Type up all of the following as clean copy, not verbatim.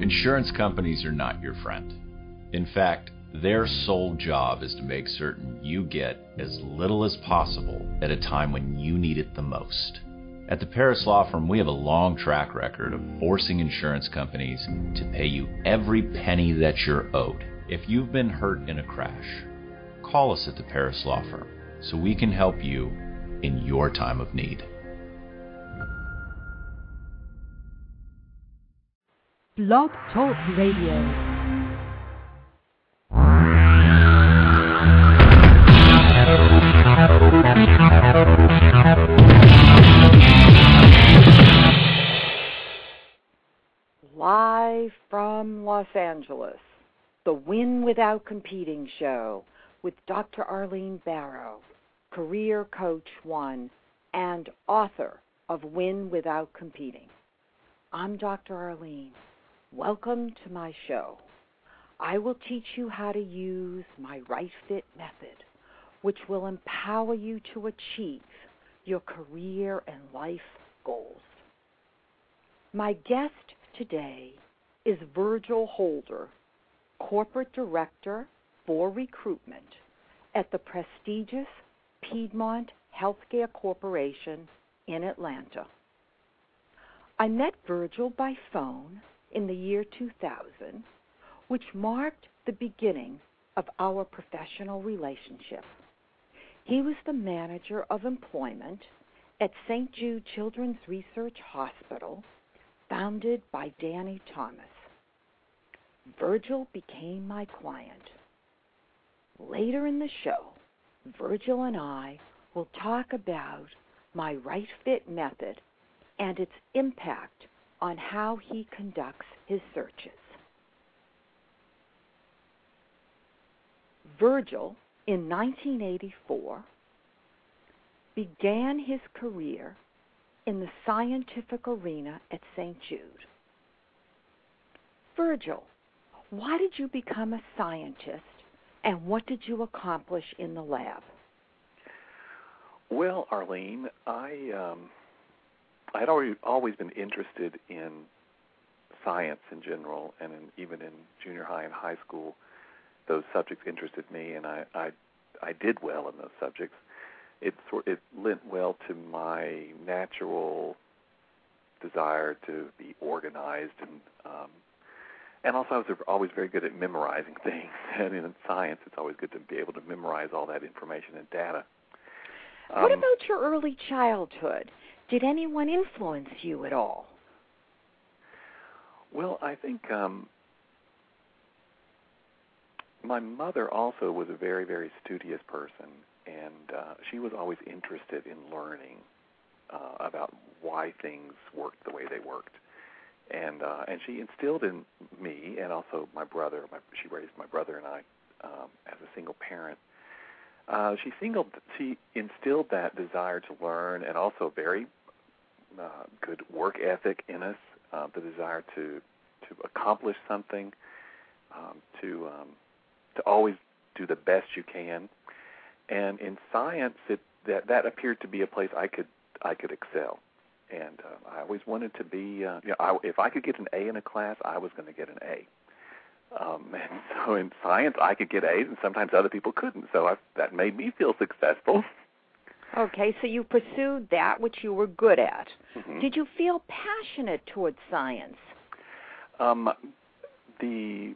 Insurance companies are not your friend. In fact, their sole job is to make certain you get as little as possible at a time when you need it the most. At the Paris Law Firm, we have a long track record of forcing insurance companies to pay you every penny that you're owed. If you've been hurt in a crash, call us at the Paris Law Firm so we can help you in your time of need. Blog Talk Radio. Live from Los Angeles, the Win Without Competing show with Dr. Arlene Barrow, Career Coach 1 and author of Win Without Competing. I'm Dr. Arlene. Welcome to my show. I will teach you how to use my Right Fit method, which will empower you to achieve your career and life goals. My guest today is Virgil Holder, Corporate Director for Recruitment at the prestigious Piedmont Healthcare Corporation in Atlanta. I met Virgil by phone in the year 2000, which marked the beginning of our professional relationship. He was the manager of employment at St. Jude Children's Research Hospital, founded by Danny Thomas. Virgil became my client. Later in the show, Virgil and I will talk about my Right Fit method and its impact on how he conducts his searches. Virgil, in 1984, began his career in the scientific arena at St. Jude. Virgil, why did you become a scientist, and what did you accomplish in the lab? Well, Arlene, I'd always been interested in science in general, and even in junior high and high school, those subjects interested me, and I did well in those subjects. It lent well to my natural desire to be organized, and also I was always very good at memorizing things. And in science, it's always good to be able to memorize all that information and data. What about your early childhood? Did anyone influence you at all? Well, I think my mother also was a very, very studious person, and she was always interested in learning about why things worked the way they worked. And she instilled in me, and also my brother, she raised my brother and I as a single parent. She instilled that desire to learn, and also very good work ethic in us, the desire to accomplish something, to always do the best you can. And in science, that appeared to be a place I could excel. And I always wanted to be. If I could get an A in a class, I was going to get an A. And so in science, I could get A's, and sometimes other people couldn't. So that made me feel successful. Okay, so you pursued that which you were good at. Mm-hmm. Did you feel passionate towards science? The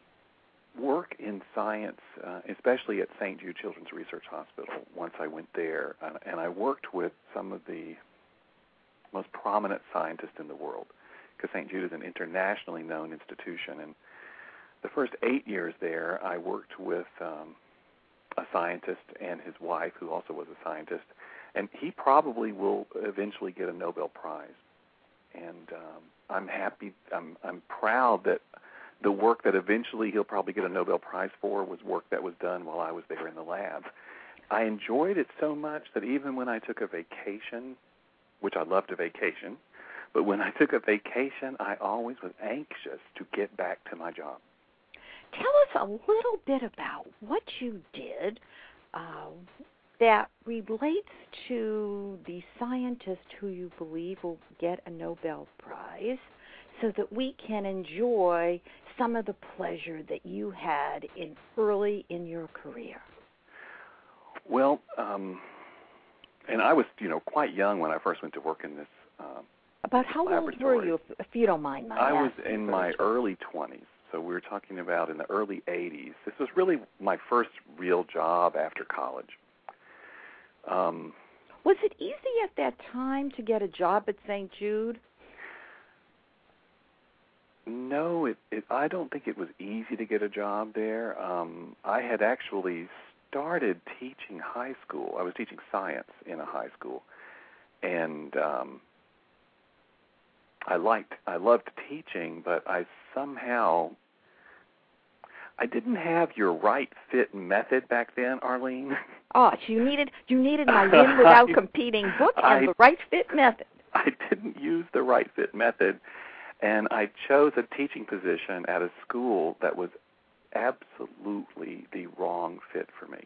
work in science, especially at St. Jude Children's Research Hospital, once I went there, and I worked with some of the most prominent scientists in the world, because St. Jude is an internationally known institution. And the first 8 years there, I worked with a scientist and his wife, who also was a scientist, and he probably will eventually get a Nobel Prize. And I'm happy, I'm proud that the work that eventually he'll probably get a Nobel Prize for was work that was done while I was there in the lab. I enjoyed it so much that even when I took a vacation, which I loved a vacation, but when I took a vacation, I always was anxious to get back to my job. Tell us a little bit about what you did that relates to the scientist who you believe will get a Nobel Prize, so that we can enjoy some of the pleasure that you had early in your career? Well, and I was, quite young when I first went to work in this About how laboratory. old were you, if you don't mind my asking? I was in my early 20s, so we were talking about in the early 80s. This was really my first real job after college. Was it easy at that time to get a job at St. Jude? No, I don't think it was easy to get a job there. I had actually started teaching high school. I was teaching science in a high school, and I loved teaching, but I didn't have your right fit method back then, Arlene. Oh, so you needed my Win Without Competing book and the right fit method. I didn't use the right fit method, and I chose a teaching position at a school that was absolutely the wrong fit for me.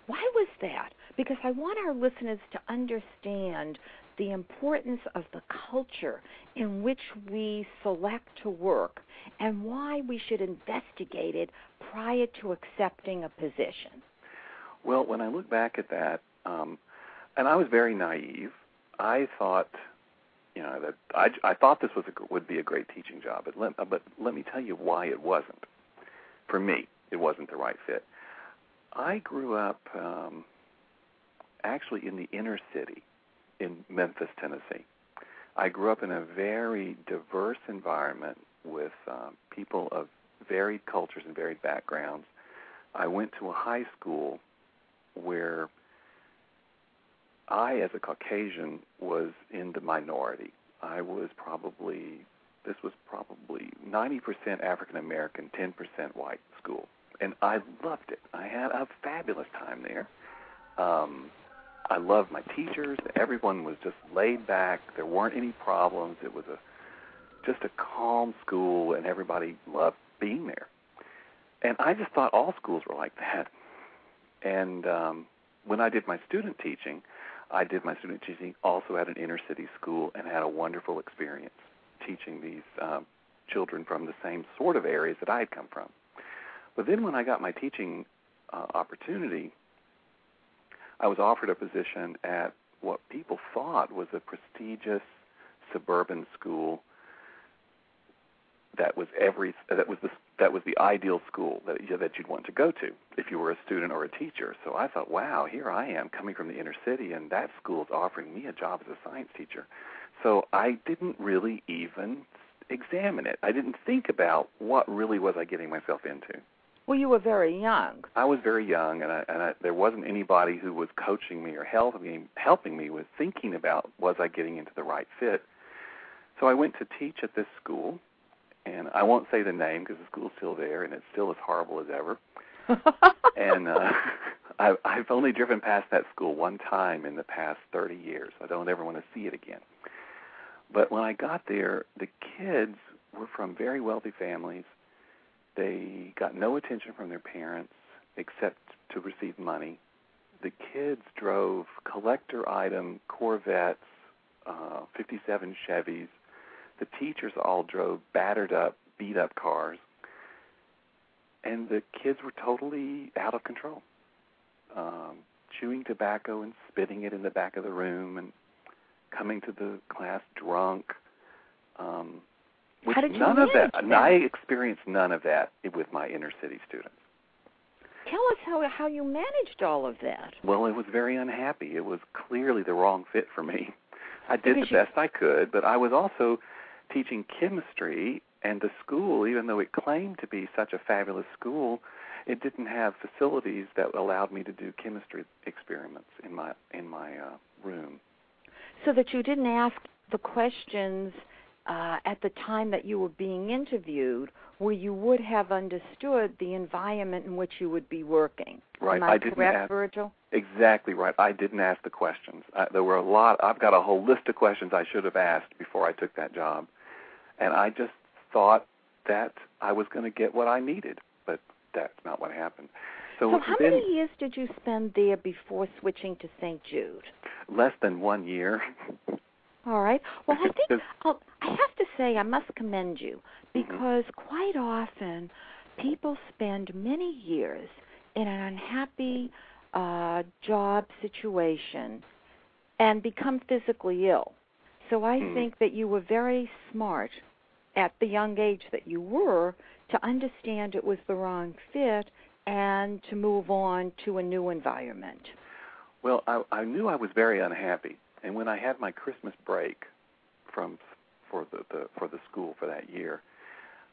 Why was that? Because I want our listeners to understand the importance of the culture in which we select to work and why we should investigate it prior to accepting a position. Well, when I look back at that, and I was very naive, I thought, that I thought this would be a great teaching job, but let me tell you why it wasn't. For me, it wasn't the right fit. I grew up actually in the inner city in Memphis, Tennessee. I grew up in a very diverse environment with people of varied cultures and varied backgrounds. I went to a high school where I, as a Caucasian, was in the minority. This was probably 90% African American, 10% white school. And I loved it. I had a fabulous time there. I loved my teachers. Everyone was just laid back. There weren't any problems. It was just a calm school, and everybody loved being there. And I just thought all schools were like that. And when I did my student teaching also at an inner city school and had a wonderful experience teaching these children from the same sort of areas that I had come from. But then when I got my teaching opportunity, I was offered a position at what people thought was a prestigious suburban school that was the ideal school that you'd want to go to if you were a student or a teacher. So I thought, wow, here I am coming from the inner city, and that school's offering me a job as a science teacher. So I didn't really even examine it. I didn't think about what really was I getting myself into. Well, you were very young. I was very young, and there wasn't anybody who was coaching me or helping me with thinking about, was I getting into the right fit. So I went to teach at this school, and I won't say the name because the school's still there, and it's still as horrible as ever. And I've only driven past that school one time in the past 30 years. I don't ever want to see it again. But when I got there, the kids were from very wealthy families. They got no attention from their parents except to receive money. The kids drove collector item Corvettes, 57 Chevys. The teachers all drove battered up, beat up cars. And the kids were totally out of control, chewing tobacco and spitting it in the back of the room and coming to the class drunk. How did you none of manage that? that? I experienced none of that with my inner city students. Tell us how you managed all of that. Well, it was very unhappy. It was clearly the wrong fit for me. I did the best I could, but I was also teaching chemistry, and the school, even though it claimed to be such a fabulous school, it didn't have facilities that allowed me to do chemistry experiments in my room. So that you didn't ask the questions at the time that you were being interviewed, where you would have understood the environment in which you would be working. Right. Am I correct, Virgil? Exactly right. I didn't ask the questions. There were a lot. I've got a whole list of questions I should have asked before I took that job, and I just thought that I was going to get what I needed, but that's not what happened. So how many years did you spend there before switching to St. Jude? Less than 1 year. All right. Well, I think I have to say I must commend you because quite often people spend many years in an unhappy job situation and become physically ill. So I think that you were very smart at the young age that you were to understand it was the wrong fit and to move on to a new environment. Well, I knew I was very unhappy, and when I had my Christmas break for the school for that year,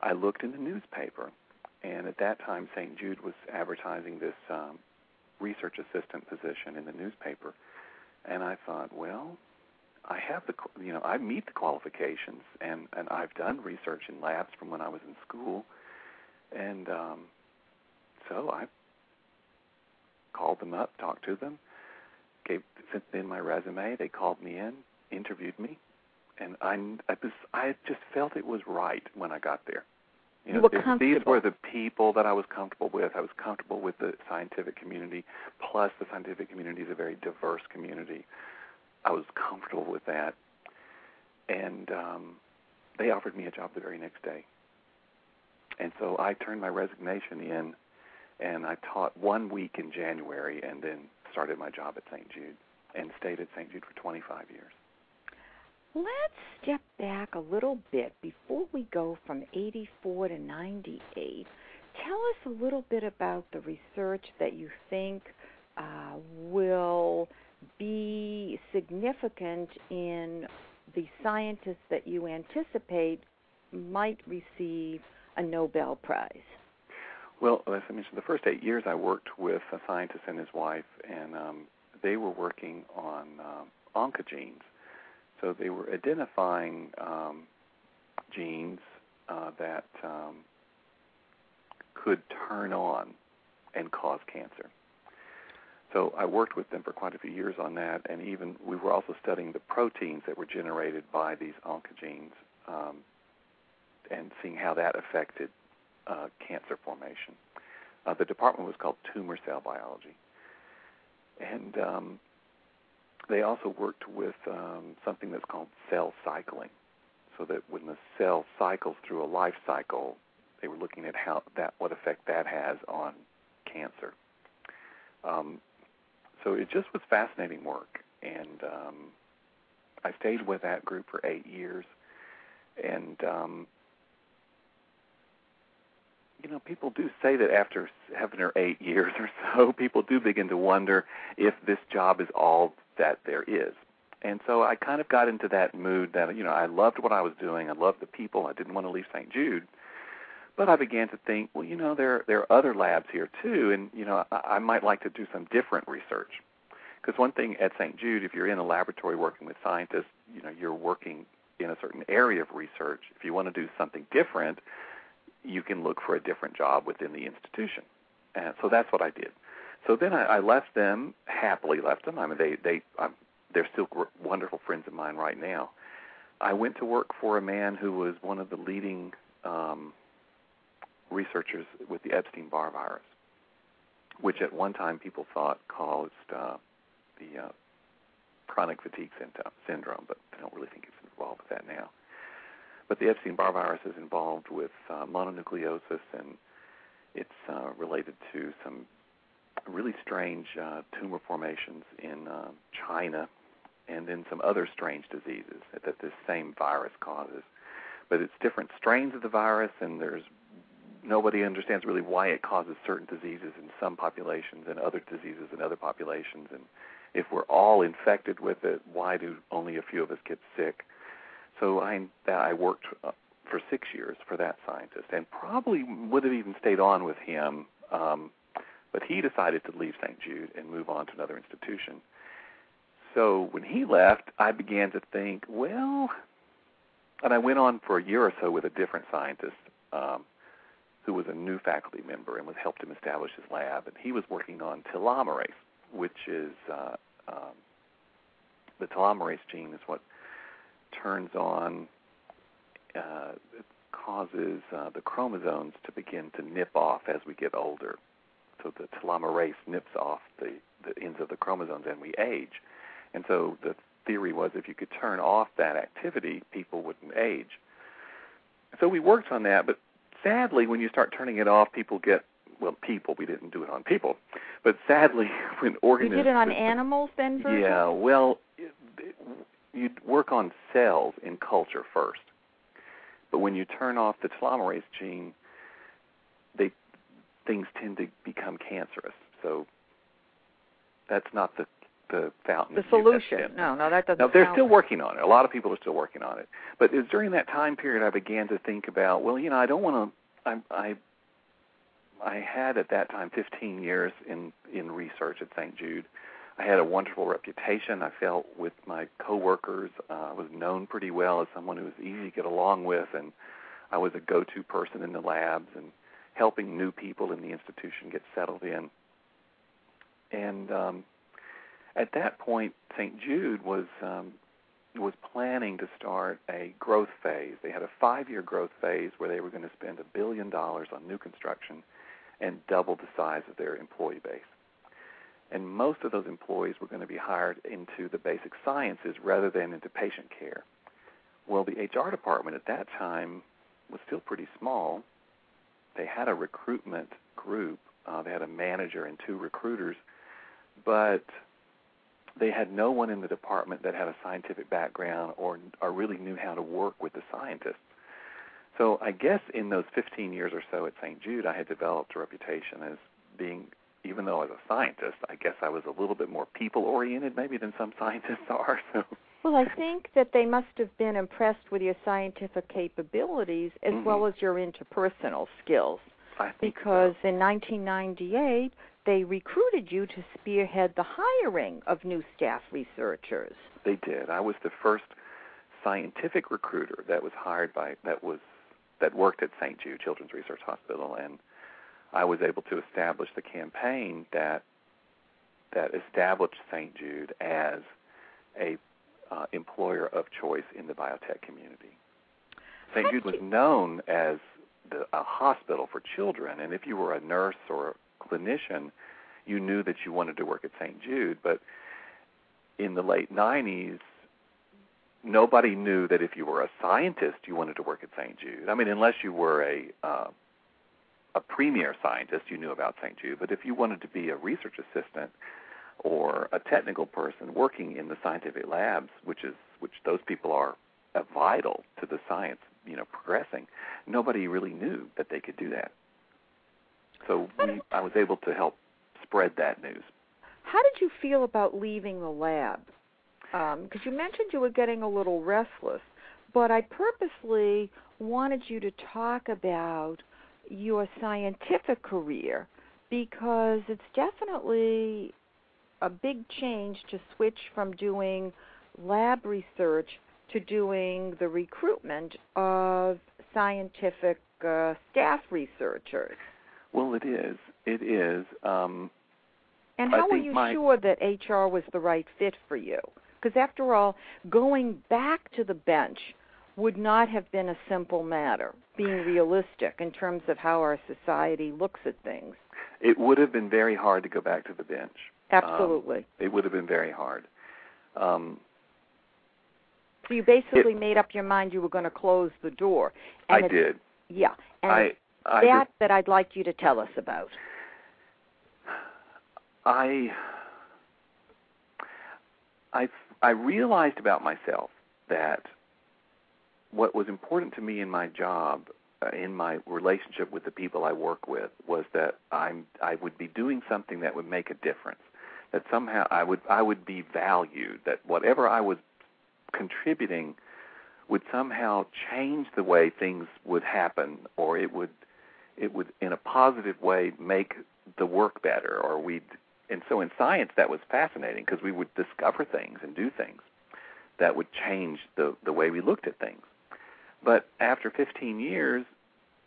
I looked in the newspaper, and at that time St. Jude was advertising this research assistant position in the newspaper, and I thought, well, I have I meet the qualifications, and I've done research in labs from when I was in school, and so I called them up, talked to them, sent in my resume. They called me in, interviewed me, and I just felt it was right when I got there. You were comfortable. These were the people that I was comfortable with. I was comfortable with the scientific community, plus the scientific community is a very diverse community. I was comfortable with that, and they offered me a job the very next day. And so I turned my resignation in, and I taught 1 week in January and then started my job at St. Jude and stayed at St. Jude for 25 years. Let's step back a little bit before we go from 84 to 98. Tell us a little bit about the research that you think will be significant in the scientists that you anticipate might receive a Nobel Prize. Well, as I mentioned, the first 8 years I worked with a scientist and his wife, and they were working on oncogenes. So they were identifying genes that could turn on and cause cancer. So I worked with them for quite a few years on that, and even we were also studying the proteins that were generated by these oncogenes and seeing how that affected cancer formation. The department was called tumor cell biology. And they also worked with something that's called cell cycling, so that when the cell cycles through a life cycle, they were looking at what effect that has on cancer. So it just was fascinating work, and I stayed with that group for 8 years, and people do say that after 7 or 8 years or so, people do begin to wonder if this job is all that there is. And so I kind of got into that mood that, I loved what I was doing. I loved the people. I didn't want to leave St. Jude. But I began to think, well, there are other labs here too, and, I might like to do some different research. Because one thing at St. Jude, if you're in a laboratory working with scientists, you're working in a certain area of research. If you want to do something different, you can look for a different job within the institution. And so that's what I did. So then I left them, happily left them. I mean, they're still wonderful friends of mine right now. I went to work for a man who was one of the leading researchers with the Epstein-Barr virus, which at one time people thought caused the chronic fatigue syndrome, but I don't really think it's involved with that now. But the Epstein-Barr virus is involved with mononucleosis, and it's related to some really strange tumor formations in China, and then some other strange diseases that this same virus causes. But it's different strains of the virus, and nobody understands really why it causes certain diseases in some populations and other diseases in other populations. And if we're all infected with it, why do only a few of us get sick? So I worked for 6 years for that scientist, and probably would have even stayed on with him, but he decided to leave St. Jude and move on to another institution. So when he left, I began to think, and I went on for a year or so with a different scientist who was a new faculty member and helped him establish his lab, and he was working on telomerase, which is the telomerase gene is what turns on, it causes the chromosomes to begin to nip off as we get older. So the telomerase nips off the ends of the chromosomes and we age. And so the theory was if you could turn off that activity, people wouldn't age. So we worked on that, but sadly, when you start turning it off, we didn't do it on people, but sadly, when organisms... You did it on animals then, Virgil? Yeah, well, you'd work on cells in culture first. But when you turn off the telomerase gene, things tend to become cancerous. So that's not the fountain. The solution. No, that doesn't. No, they're still working on it. A lot of people are still working on it. But it was during that time period I began to think about, well, I don't want to. I had at that time 15 years in research at St. Jude. I had a wonderful reputation. I felt with my coworkers. I was known pretty well as someone who was easy to get along with, and I was a go-to person in the labs and helping new people in the institution get settled in. And at that point, St. Jude was planning to start a growth phase. They had a 5-year growth phase where they were going to spend $1 billion on new construction and double the size of their employee base. And most of those employees were going to be hired into the basic sciences rather than into patient care. Well, the HR department at that time was still pretty small. They had a recruitment group. They had a manager and 2 recruiters, but they had no one in the department that had a scientific background or really knew how to work with the scientists. So I guess in those 15 years or so at St. Jude, I had developed a reputation as being, even though I was a scientist, I guess I was a little bit more people-oriented maybe than some scientists are. So. Well, I think that they must have been impressed with your scientific capabilities as well as your interpersonal skills. I think because so. In 1998, they recruited you to spearhead the hiring of new staff researchers. They did. I was the first scientific recruiter that was hired that worked at St. Jude Children's Research Hospital, and I was able to establish the campaign that established St. Jude as a employer of choice in the biotech community. St. Jude was known as a hospital for children, and if you were a nurse or a clinician, you knew that you wanted to work at St. Jude. But in the late 90s, nobody knew that if you were a scientist, you wanted to work at St. Jude. I mean, unless you were a premier scientist, you knew about St. Jude. But if you wanted to be a research assistant or a technical person working in the scientific labs, which those people are vital to the science, progressing, nobody really knew that they could do that. So I was able to help spread that news. How did you feel about leaving the lab? Because you mentioned you were getting a little restless, but I purposely wanted you to talk about your scientific career because it's definitely a big change to switch from doing lab research to doing the recruitment of scientific staff researchers. Well, it is. It is. And how were you sure that HR was the right fit for you? Because after all, going back to the bench would not have been a simple matter, being realistic in terms of how our society looks at things. It would have been very hard to go back to the bench. Absolutely. It would have been very hard. So you basically made up your mind you were going to close the door. And I did. Yeah. And that I'd like you to tell us about. I realized about myself that what was important to me in my job, in my relationship with the people I work with, was that I would be doing something that would make a difference, that somehow I would be valued, that whatever I was contributing would somehow change the way things would happen, or it would in a positive way make the work better, and so in science that was fascinating because we would discover things and do things that would change the way we looked at things. But after 15 years,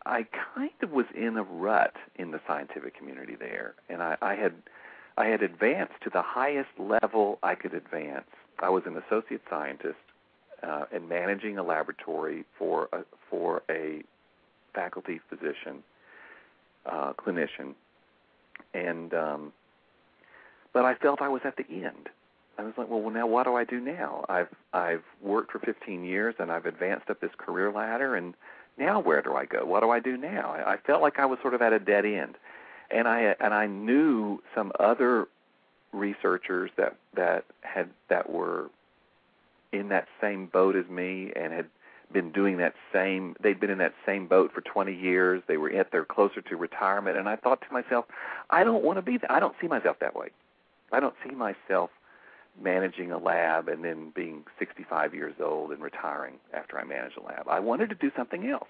I kind of was in a rut in the scientific community there, and I had advanced to the highest level I could advance. I was an associate scientist and managing a laboratory for a faculty physician, clinician, and but I felt I was at the end. I was like, well, now what do I do now? I've worked for 15 years, and I've advanced up this career ladder, and now where do I go? What do I do now? I felt like I was sort of at a dead end, and I knew some other researchers that were in that same boat as me and had been doing they'd been in that same boat for 20 years. They were closer to retirement, and I thought to myself, I don't want to be that. I don't see myself that way. I don't see myself managing a lab and then being 65 years old and retiring after I manage a lab. I wanted to do something else.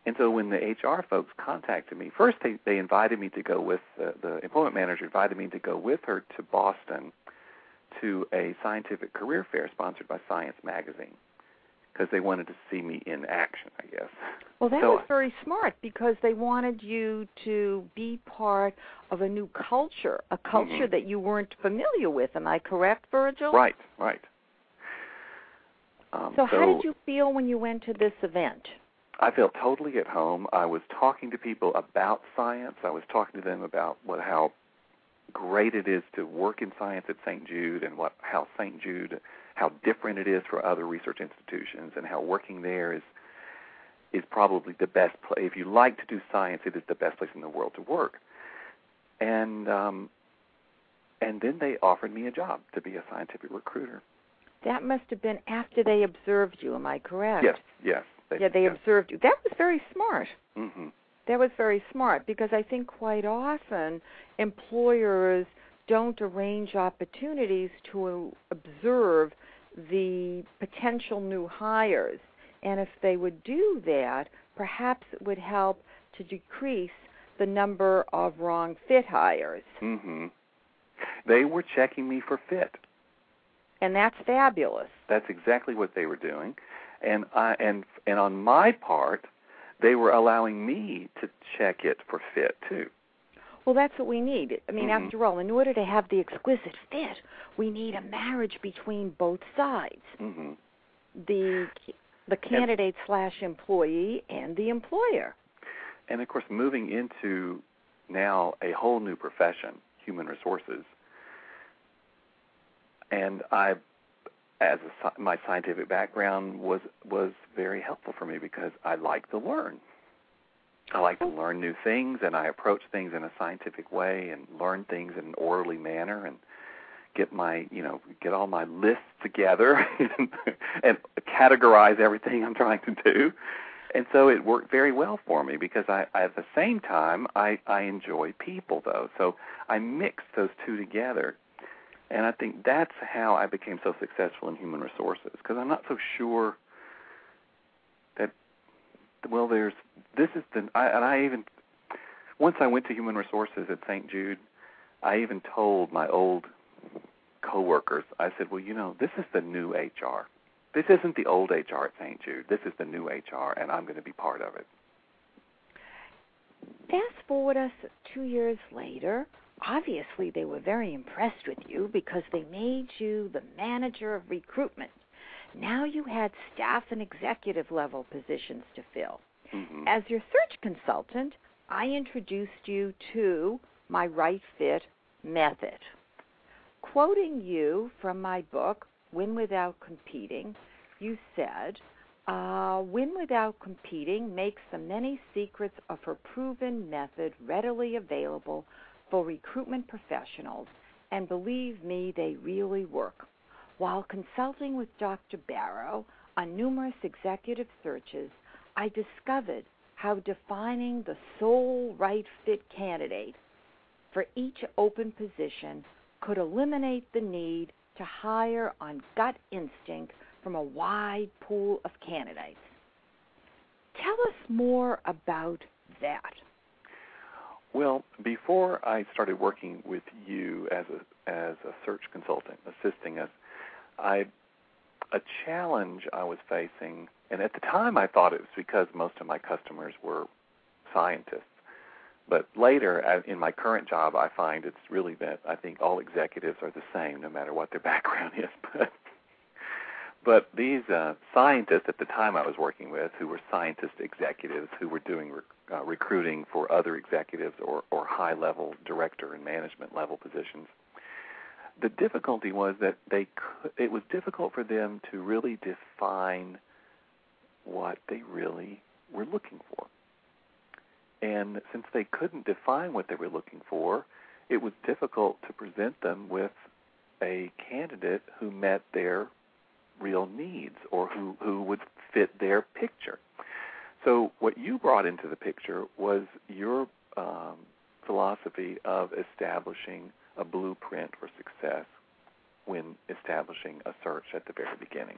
And so when the HR folks contacted me, first they invited me to go with, the employment manager invited me to go with her to Boston to a scientific career fair sponsored by Science Magazine, because they wanted to see me in action, I guess. Well, that was very smart, because they wanted you to be part of a new culture, a culture that you weren't familiar with. Am I correct, Virgil? Right. So how did you feel when you went to this event? I felt totally at home. I was talking to people about science. I was talking to them about how great it is to work in science at St. Jude, and how St. Jude, how different it is for other research institutions, and how working there is probably the best place. If you like to do science, it is the best place in the world to work. And then they offered me a job to be a scientific recruiter. That must have been after they observed you. Am I correct? Yes. They observed you. That was very smart. Mm-hmm. That was very smart, because I think quite often employers don't arrange opportunities to observe the potential new hires. And if they would do that, perhaps it would help to decrease the number of wrong fit hires. Mm-hmm. They were checking me for fit. And that's fabulous. That's exactly what they were doing. And on my part, they were allowing me to check it for fit, too. Well, that's what we need. I mean, after all, in order to have the exquisite fit, we need a marriage between both sides. Mm-hmm. The candidate/employee and the employer. And, of course, moving into now a whole new profession, human resources, and my scientific background was very helpful for me, because I like to learn. I like to learn new things, and I approach things in a scientific way and learn things in an orderly manner, and get all my lists together and categorize everything I'm trying to do. And so it worked very well for me, because I at the same time, I enjoy people, though. So I mixed those two together. And I think that's how I became so successful in human resources, because I'm not so sure that, once I went to human resources at St. Jude, I even told my old coworkers, I said, this is the new HR. This isn't the old HR at St. Jude. This is the new HR, and I'm going to be part of it. Fast forward us 2 years later. Obviously, they were very impressed with you, because they made you the manager of recruitment. Now you had staff and executive level positions to fill. Mm-hmm. As your search consultant, I introduced you to my right fit method. Quoting you from my book, Win Without Competing, you said, Win Without Competing makes the many secrets of her proven method readily available for recruitment professionals, and believe me, they really work. While consulting with Dr. Barrow on numerous executive searches, I discovered how defining the sole right fit candidate for each open position could eliminate the need to hire on gut instinct from a wide pool of candidates. Tell us more about that. Well, before I started working with you as a search consultant, assisting us, a challenge I was facing, and at the time I thought it was because most of my customers were scientists. But later, in my current job, I find it's really that I think all executives are the same, no matter what their background is. But these scientists at the time I was working with, who were scientist executives who were doing recruiting for other executives or high-level director and management level positions, the difficulty was that it was difficult for them to really define what they really were looking for. And since they couldn't define what they were looking for, it was difficult to present them with a candidate who met their real needs or who would fit their picture. So what you brought into the picture was your philosophy of establishing a blueprint for success when establishing a search at the very beginning.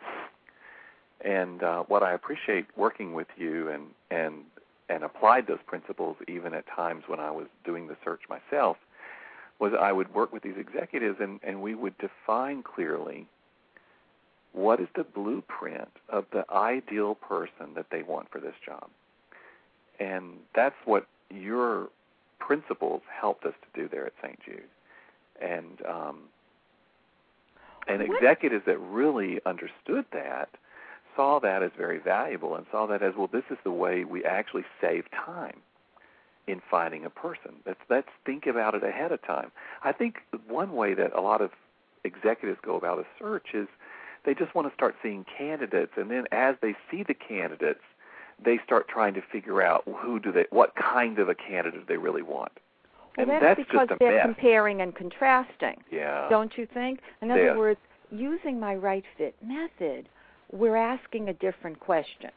And what I appreciate working with you and applied those principles even at times when I was doing the search myself was I would work with these executives and we would define clearly what is the blueprint of the ideal person that they want for this job. And that's what your principles helped us to do there at St. Jude. And executives that really understood that saw that as very valuable and saw that as, well, this is the way we actually save time in finding a person. Let's think about it ahead of time. I think one way that a lot of executives go about a search is they just want to start seeing candidates, and then as they see the candidates, they start trying to figure out what kind of a candidate they really want. Well, and that's just because a they're mess. comparing and contrasting. Yeah. Don't you think? In other words, using my right fit method, we're asking a different question.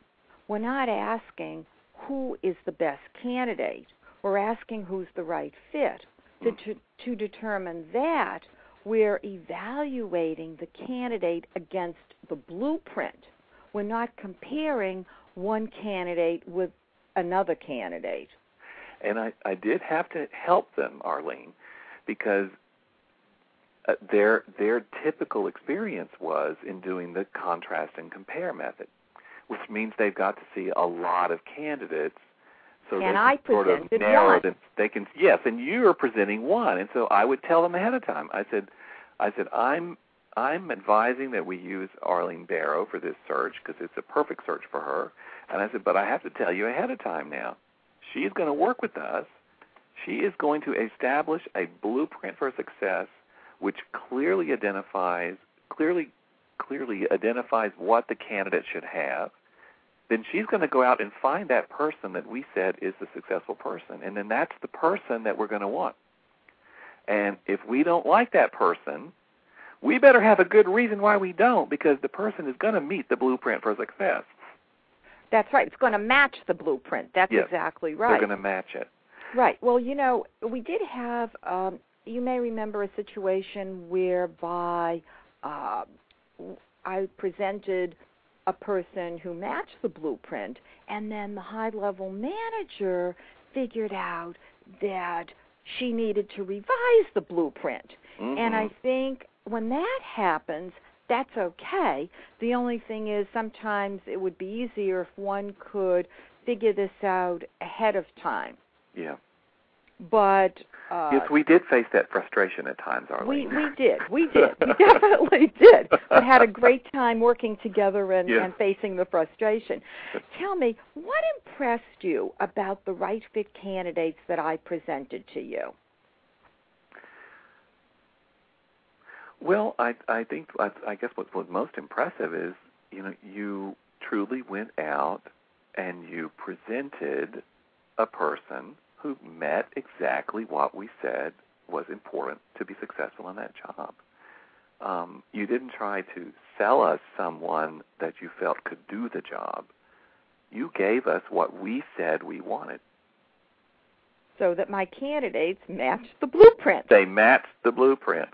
We're not asking who is the best candidate. We're asking who's the right fit. To determine that, we're evaluating the candidate against the blueprint. We're not comparing one candidate with another candidate. And I did have to help them, Arlene, because their typical experience was in doing the contrast and compare method, which means they've got to see a lot of candidates. So and they I can sort of presented narrow one. them. They can, yes, and you are presenting one. And so I would tell them ahead of time. I said, I'm advising that we use Arlene Barrow for this search because it's a perfect search for her. And I said, but I have to tell you ahead of time now. She is going to work with us. She is going to establish a blueprint for success, which clearly identifies what the candidate should have. Then she's going to go out and find that person that we said is the successful person, and then that's the person that we're going to want. And if we don't like that person, we better have a good reason why we don't, because the person is going to meet the blueprint for success. That's right. It's going to match the blueprint. That's yes, exactly right. They're going to match it. Right. Well, we did have, you may remember a situation whereby I presented a person who matched the blueprint, and then the high-level manager figured out that she needed to revise the blueprint. Mm-hmm. And I think when that happens, that's okay. The only thing is sometimes it would be easier if one could figure this out ahead of time. Yeah. But yes, we did face that frustration at times, Arlene. We did. We definitely did. But had a great time working together and facing the frustration. Tell me, what impressed you about the right fit candidates that I presented to you? Well, I guess what was most impressive is, you truly went out and you presented a person who met exactly what we said was important to be successful in that job. You didn't try to sell us someone that you felt could do the job. You gave us what we said we wanted. So that my candidates matched the blueprint. They matched the blueprint.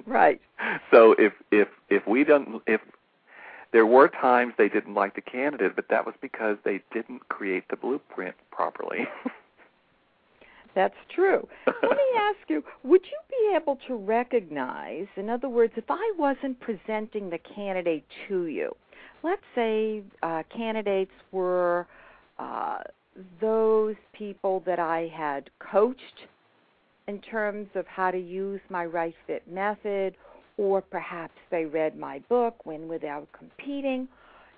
Right. So if there were times they didn't like the candidate, but that was because they didn't create the blueprint properly. That's true. Let me ask you, would you be able to recognize, in other words, if I wasn't presenting the candidate to you, let's say candidates were those people that I had coached in terms of how to use my right fit method, or perhaps they read my book, Win Without Competing,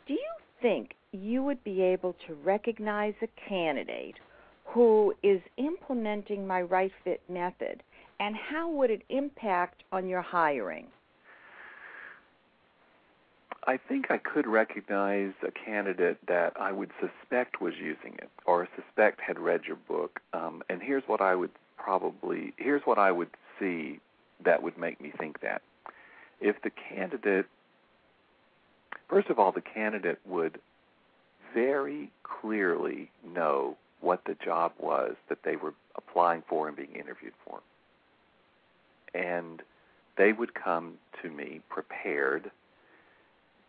do you think you would be able to recognize a candidate who is implementing my right fit method and how would it impact on your hiring? I think I could recognize a candidate that I would suspect was using it or suspect had read your book. And here's what I would see that would make me think that. If the candidate, first of all, the candidate would very clearly know what the job was that they were applying for and being interviewed for. And they would come to me prepared.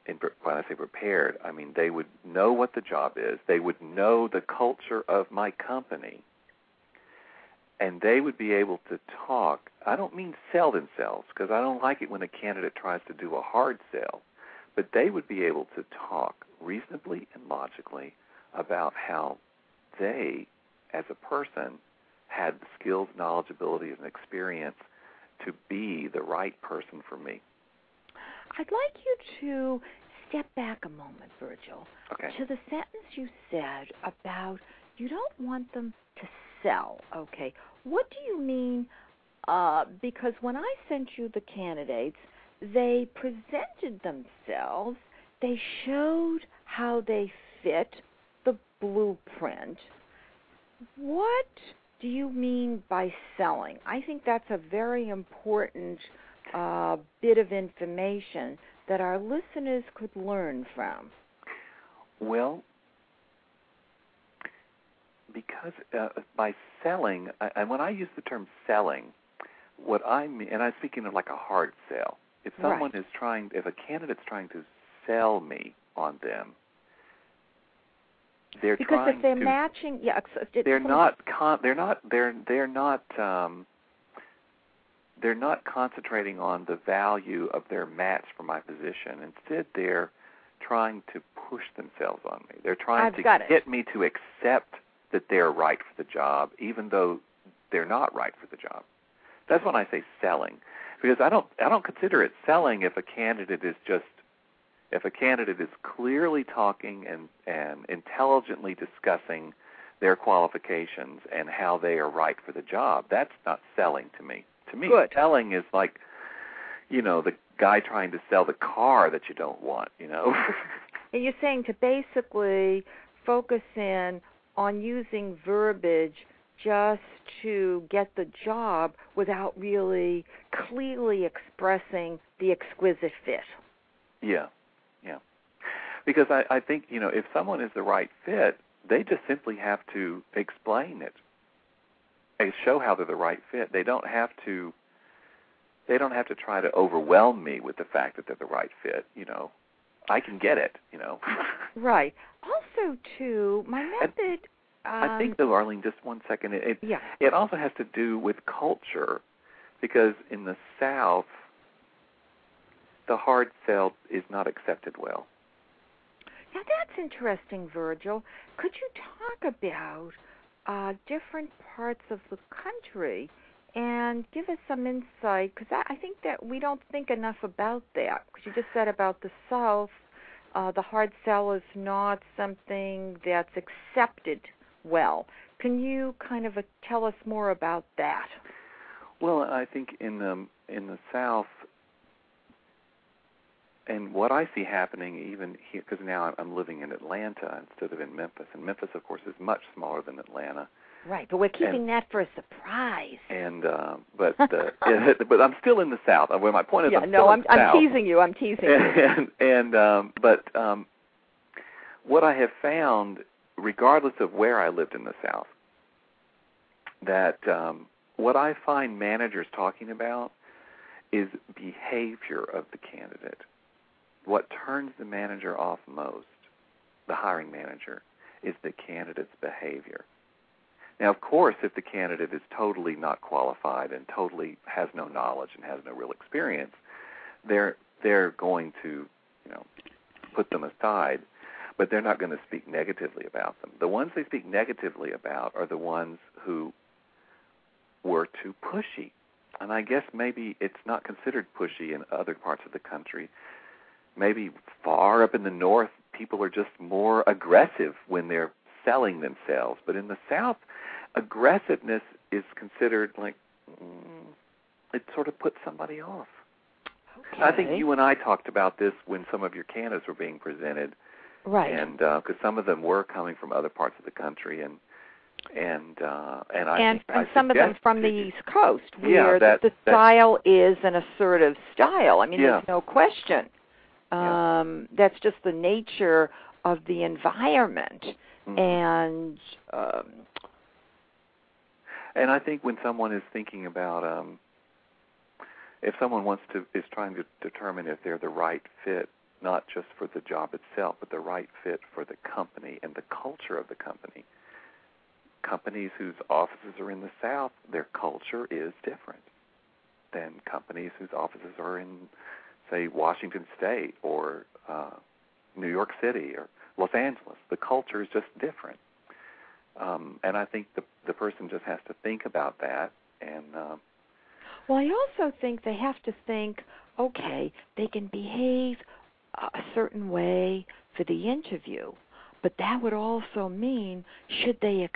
And when I say prepared, I mean they would know what the job is. They would know the culture of my company. And they would be able to talk. I don't mean sell themselves, because I don't like it when a candidate tries to do a hard sell. But they would be able to talk reasonably and logically about how they, as a person, had the skills, knowledge, abilities, and experience to be the right person for me. I'd like you to step back a moment, Virgil, okay, to the sentence you said about you don't want them to sell. Okay, what do you mean? Because when I sent you the candidates, they presented themselves, they showed how they fit the blueprint. What do you mean by selling? I think that's a very important bit of information that our listeners could learn from. Well, because by selling, and when I use the term selling, what I mean, and I'm speaking of like a hard sell. If someone is trying, if a candidate's trying to sell me on them, they're because trying if they're to, matching, they're not concentrating on the value of their match for my position. Instead, they're trying to push themselves on me. They're trying to get me to accept that they're right for the job, even though they're not right for the job. That's when I say selling, because I don't consider it selling if a candidate is clearly talking and intelligently discussing their qualifications and how they are right for the job. That's not selling to me. To me, selling is like, the guy trying to sell the car that you don't want, And you're saying to basically focus in on using verbiage just to get the job without really clearly expressing the exquisite fit. Yeah. Because I think, if someone is the right fit, they just simply have to explain it. They show how they're the right fit. They don't have to try to overwhelm me with the fact that they're the right fit, I can get it, Right. Also, too, my method... I think, though, Arlene, just one second, it also has to do with culture, because in the South, the hard sell is not accepted well. Now, that's interesting, Virgil. Could you talk about different parts of the country and give us some insight? Because I think that we don't think enough about that. Because you just said about the South, the hard sell is not something that's accepted well. Can you kind of tell us more about that? Well, I think in the South, and what I see happening even here, because now I'm living in Atlanta instead of in Memphis, and Memphis, of course, is much smaller than Atlanta. Right, but we're keeping that for a surprise. And but I'm still in the South. Where my point is, I'm teasing you. I'm teasing you. But what I have found, regardless of where I lived in the South, that what I find managers talking about is behavior of the candidate. What turns the manager off most, the hiring manager, is the candidate's behavior. Now, of course, if the candidate is totally not qualified and totally has no knowledge and has no real experience, they're going to, put them aside, but they're not going to speak negatively about them. The ones they speak negatively about are the ones who were too pushy. And I guess maybe it's not considered pushy in other parts of the country. Maybe far up in the north, people are just more aggressive when they're selling themselves. But in the South, aggressiveness is considered like it sort of puts somebody off. Okay. I think you and I talked about this when some of your candidates were being presented, right? And because some of them were coming from other parts of the country, and some of them from the East Coast, where yeah, the style is an assertive style. I mean, yeah. there's no question. That's just the nature of the environment, and I think when someone is thinking about if someone is trying to determine if they're the right fit, not just for the job itself, but the right fit for the company and the culture of the company. Companies whose offices are in the South, their culture is different than companies whose offices are in, say, Washington State or New York City or Los Angeles. The culture is just different. And I think the person just has to think about that. And well, I also think they have to think, okay, they can behave a certain way for the interview, but that would also mean should they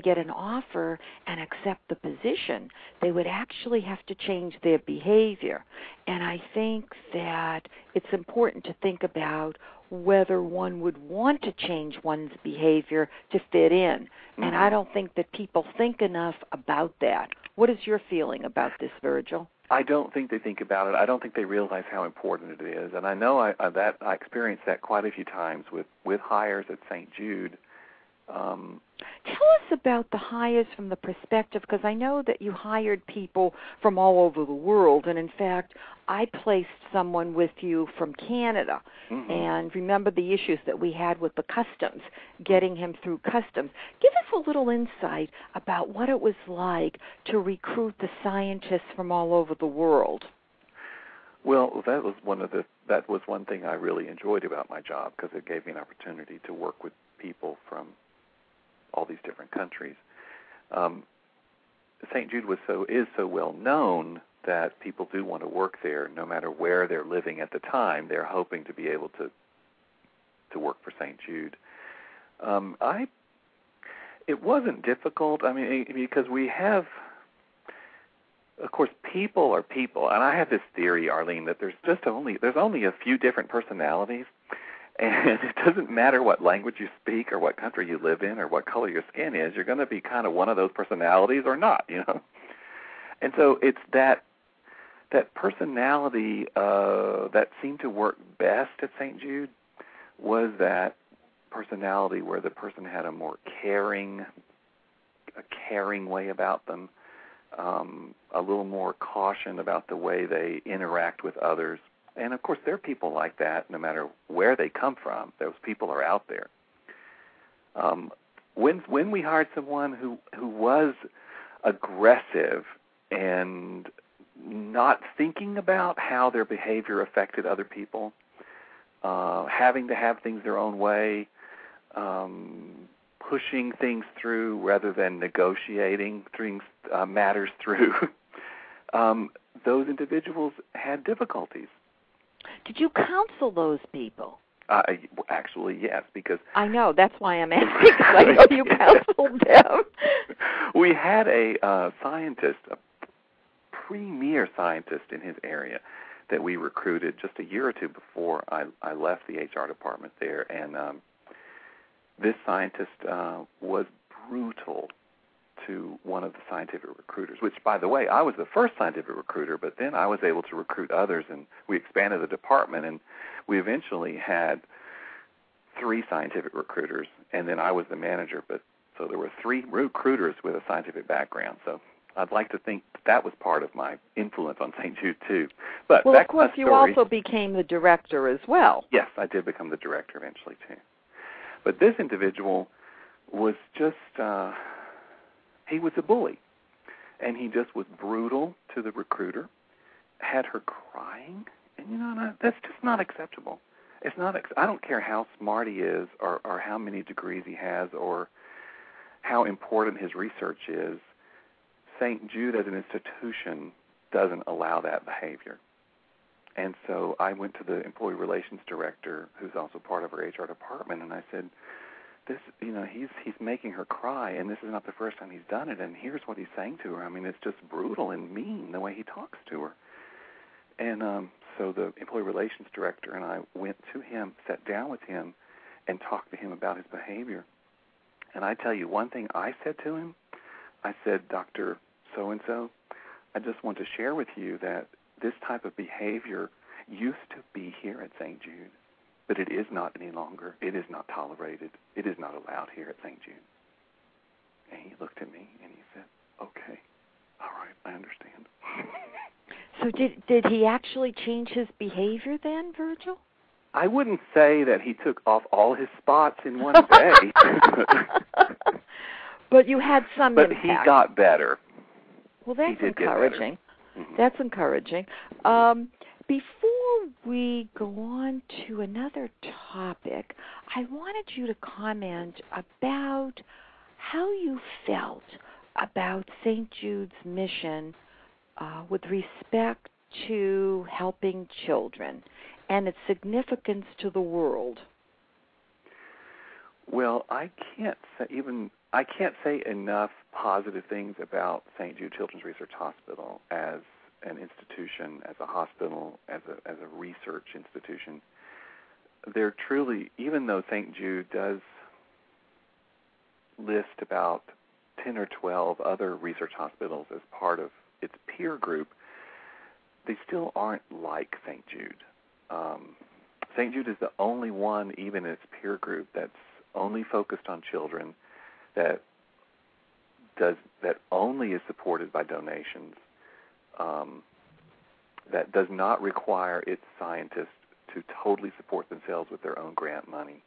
get an offer and accept the position, they would actually have to change their behavior. And I think that it's important to think about whether one would want to change one's behavior to fit in. And I don't think that people think enough about that. What is your feeling about this, Virgil? I don't think they think about it. I don't think they realize how important it is. And I know I experienced that quite a few times with hires at St. Jude. Tell us about the hires from the perspective, because I know that you hired people from all over the world, and in fact, I placed someone with you from Canada, and remember the issues that we had with the customs, getting him through customs. Give us a little insight about what it was like to recruit the scientists from all over the world. Well, that was one thing I really enjoyed about my job, because it gave me an opportunity to work with people from all these different countries. St. Jude is so well known that people do want to work there, no matter where they're living at the time. They're hoping to be able to work for St. Jude. It wasn't difficult. I mean, because we have, of course, people are people, and I have this theory, Arlene, that there's only a few different personalities. And it doesn't matter what language you speak or what country you live in or what color your skin is, you're going to be kind of one of those personalities or not, you know. And so it's that personality that seemed to work best at St. Jude was that personality where the person had a more caring way about them, a little more caution about the way they interact with others. And, of course, there are people like that no matter where they come from. Those people are out there. When we hired someone who was aggressive and not thinking about how their behavior affected other people, having to have things their own way, pushing things through rather than negotiating matters through, those individuals had difficulties. Did you counsel those people? Actually, yes, because I know. That's why I'm asking, because I know you counseled them. We had a scientist, a premier scientist in his area that we recruited just a year or two before I left the HR department there, and this scientist was brutal to one of the scientific recruiters, which, by the way, I was the first scientific recruiter, but then I was able to recruit others, and we expanded the department, and we eventually had 3 scientific recruiters, and then I was the manager, so there were 3 recruiters with a scientific background, so I'd like to think that was part of my influence on St. Jude, too. But well, of course, you also became the director as well. Yes, I did become the director eventually, too. But this individual was just... he was a bully, and he just was brutal to the recruiter, had her crying, and, that's just not acceptable. It's not. I don't care how smart he is or how many degrees he has or how important his research is. St. Jude as an institution doesn't allow that behavior. And so I went to the employee relations director, who's also part of our HR department, and I said, this, he's making her cry, and this is not the first time he's done it, and here's what he's saying to her. I mean, it's just brutal and mean the way he talks to her. And so the employee relations director and I went to him, sat down with him, and talked to him about his behavior. And I tell you, one thing I said to him, I said, Dr. So-and-so, I just want to share with you that this type of behavior used to be here at St. Jude, but it is not any longer. It is not tolerated. It is not allowed here at St. Jude. And he looked at me and he said, okay, all right, I understand. So did he actually change his behavior then, Virgil? I wouldn't say that he took off all his spots in one day. But you had some but impact. He got better. Well, that's He did encouraging. Get better. That's encouraging. Before we go on to another topic, I wanted you to comment about how you felt about St. Jude's mission with respect to helping children and its significance to the world. Well, I can't say enough positive things about St. Jude Children's Research Hospital as an institution, as a hospital, as a research institution. They're truly, even though St. Jude does list about 10 or 12 other research hospitals as part of its peer group, they still aren't like St. Jude. St. Jude is the only one, even in its peer group, that's only focused on children, that only is supported by donations, that does not require its scientists to totally support themselves with their own grant money,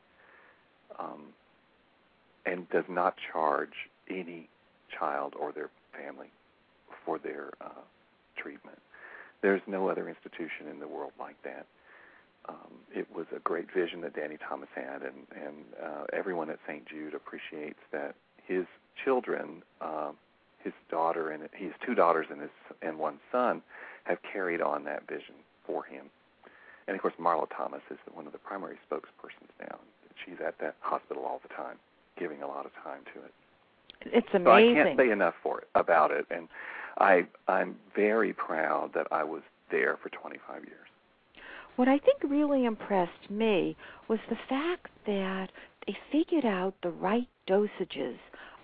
and does not charge any child or their family for their treatment. There's no other institution in the world like that. It was a great vision that Danny Thomas had, and everyone at St. Jude appreciates that his children, his daughter and he has 2 daughters and 1 son, have carried on that vision for him. And of course, Marla Thomas is one of the primary spokespersons now. She's at that hospital all the time, giving a lot of time to it. It's amazing. So I can't say enough about it, and I'm very proud that I was there for 25 years. What I think really impressed me was the fact that they figured out the right dosages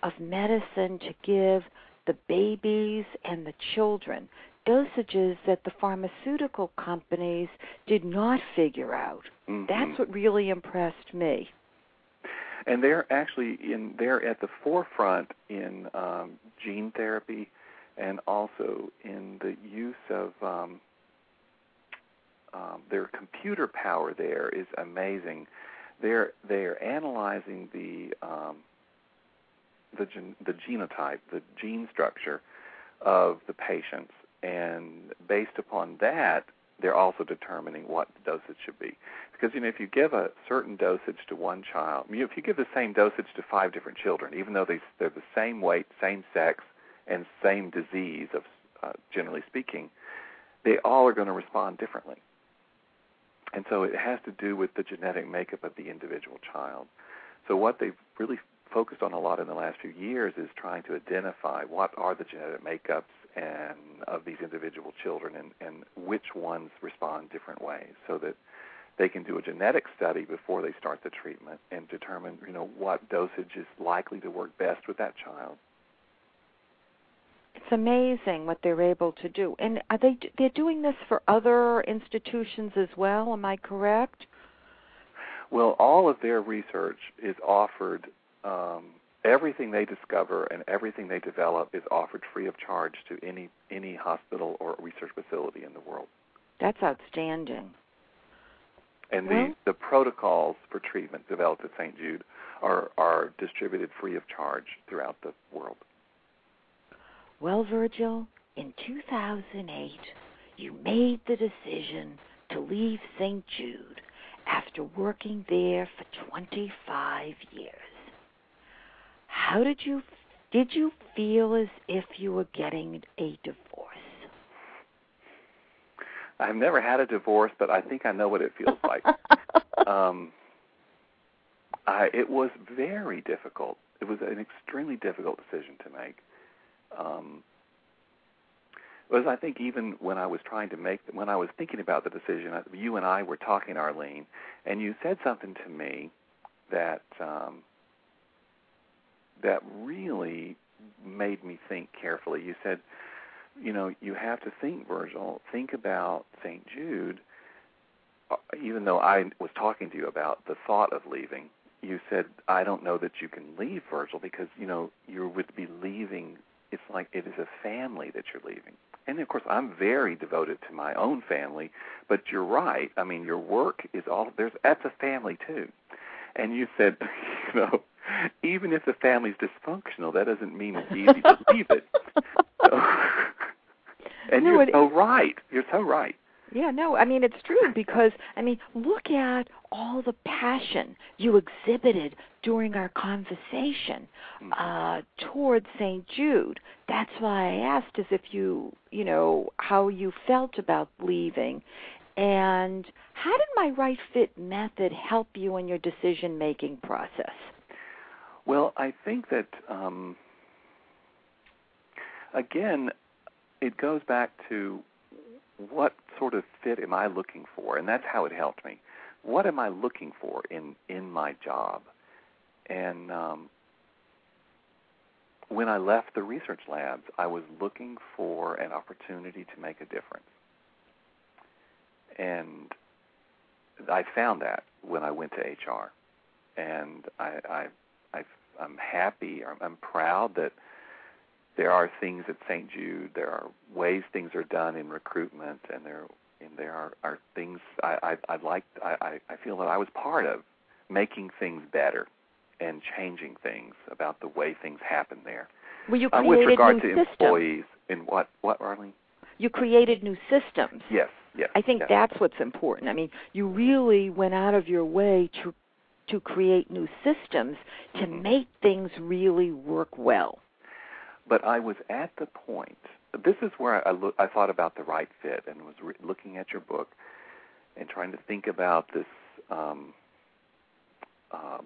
of medicine to give the babies and the children, dosages that the pharmaceutical companies did not figure out. Mm-hmm. That's what really impressed me. And they're actually they're at the forefront in gene therapy, and also in the use of their computer power. There is amazing. They're analyzing the genotype, the gene structure of the patients, and based upon that, they're also determining what the dosage should be. Because, if you give a certain dosage to one child, if you give the same dosage to 5 different children, even though they're the same weight, same sex, and same disease, generally speaking, they all are going to respond differently. And so it has to do with the genetic makeup of the individual child. So what they've really focused on a lot in the last few years is trying to identify what are the genetic makeups and of these individual children, and which ones respond different ways, so that they can do a genetic study before they start the treatment and determine, what dosage is likely to work best with that child. It's amazing what they're able to do. And they're doing this for other institutions as well, am I correct? Well, all of their research is offered, everything they discover and everything they develop is offered free of charge to any hospital or research facility in the world. That's outstanding. And the protocols for treatment developed at St. Jude are distributed free of charge throughout the world. Well, Virgil, in 2008, you made the decision to leave St. Jude after working there for 25 years. How did you feel as if you were getting a divorce? I've never had a divorce, but I think I know what it feels like. It was very difficult. It was an extremely difficult decision to make. Because I think even when I was when I was thinking about the decision, you and I were talking, Arlene, and you said something to me that that really made me think carefully. You said, you have to think, Virgil, think about St. Jude. Even though I was talking to you about the thought of leaving, you said, I don't know that you can leave, Virgil, because, you would be leaving. It's like it is a family that you're leaving. And, of course, I'm very devoted to my own family, but you're right. I mean, your work is that's a family, too. And you said, even if the family's dysfunctional, that doesn't mean it's easy to leave it. And you're so right. You're so right. Yeah, no, I mean, it's true because, look at all the passion you exhibited during our conversation towards St. Jude. That's why I asked as if how you felt about leaving. And how did my right fit method help you in your decision-making process? Well, I think that, again, it goes back to what sort of fit am I looking for? And that's how it helped me. What am I looking for in my job? And when I left the research labs, I was looking for an opportunity to make a difference. And I found that when I went to HR. And I'm happy, I'm proud that there are things at St. Jude, there are ways things are done in recruitment, and there are things I feel that I was part of, making things better and changing things about the way things happen there. Well, you created with regard new to systems. Employees in what, Arlene? You created new systems. Yes. I think that's what's important. You really went out of your way to create new systems to make things really work well. But I was at the point, this is where I thought about the right fit and was looking at your book and trying to think about this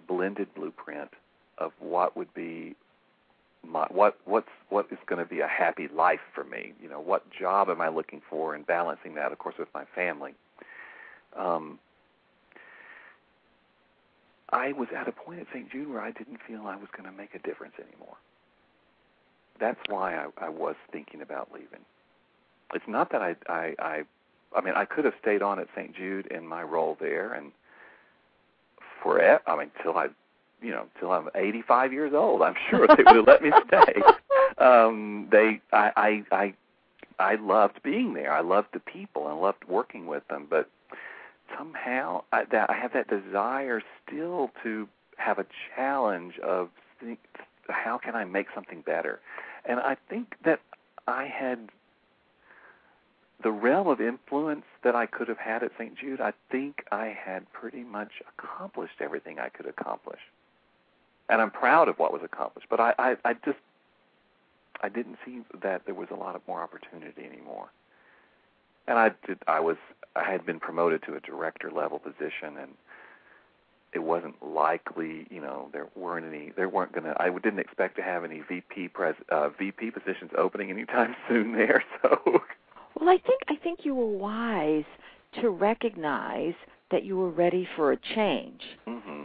blended blueprint of what would be what is going to be a happy life for me. What job am I looking for, and balancing that, of course, with my family. I was at a point at St. Jude where I didn't feel I was going to make a difference anymore. That's why I was thinking about leaving. It's not that I could have stayed on at St. Jude in my role there and forever. Till I'm 85 years old. I'm sure they would have let me stay. I loved being there. I loved the people. I loved working with them. But somehow I have that desire still to have a challenge of how can I make something better? And I think that I had the realm of influence that I could have had at St. Jude. I think I had pretty much accomplished everything I could accomplish. And I'm proud of what was accomplished. But I didn't see that there was a lot of more opportunity anymore. And I had been promoted to a director level position, and it wasn't likely, I didn't expect to have any VP positions opening anytime soon there. So, well, I think you were wise to recognize that you were ready for a change. Mm-hmm.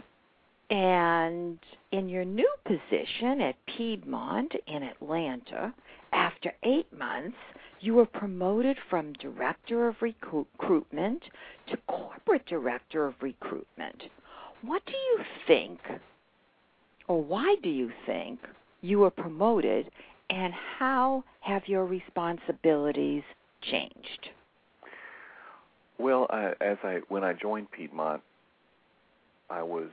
And in your new position at Piedmont in Atlanta, after 8 months, you were promoted from Director of Recruitment to Corporate Director of Recruitment. What do you think, or why do you think you were promoted, and how have your responsibilities changed? Well, when I joined Piedmont, I was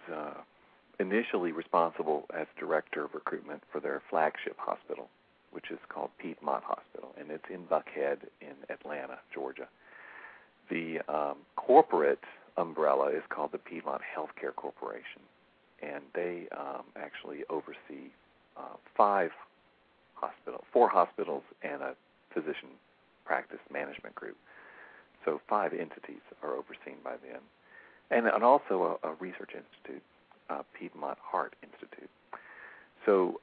initially responsible as Director of Recruitment for their flagship hospital, which is called Piedmont Hospital, and it's in Buckhead in Atlanta, Georgia. The corporate umbrella is called the Piedmont Healthcare Corporation, and they actually oversee 4 hospitals and a physician practice management group. So 5 entities are overseen by them, and also a research institute Piedmont Heart Institute. So,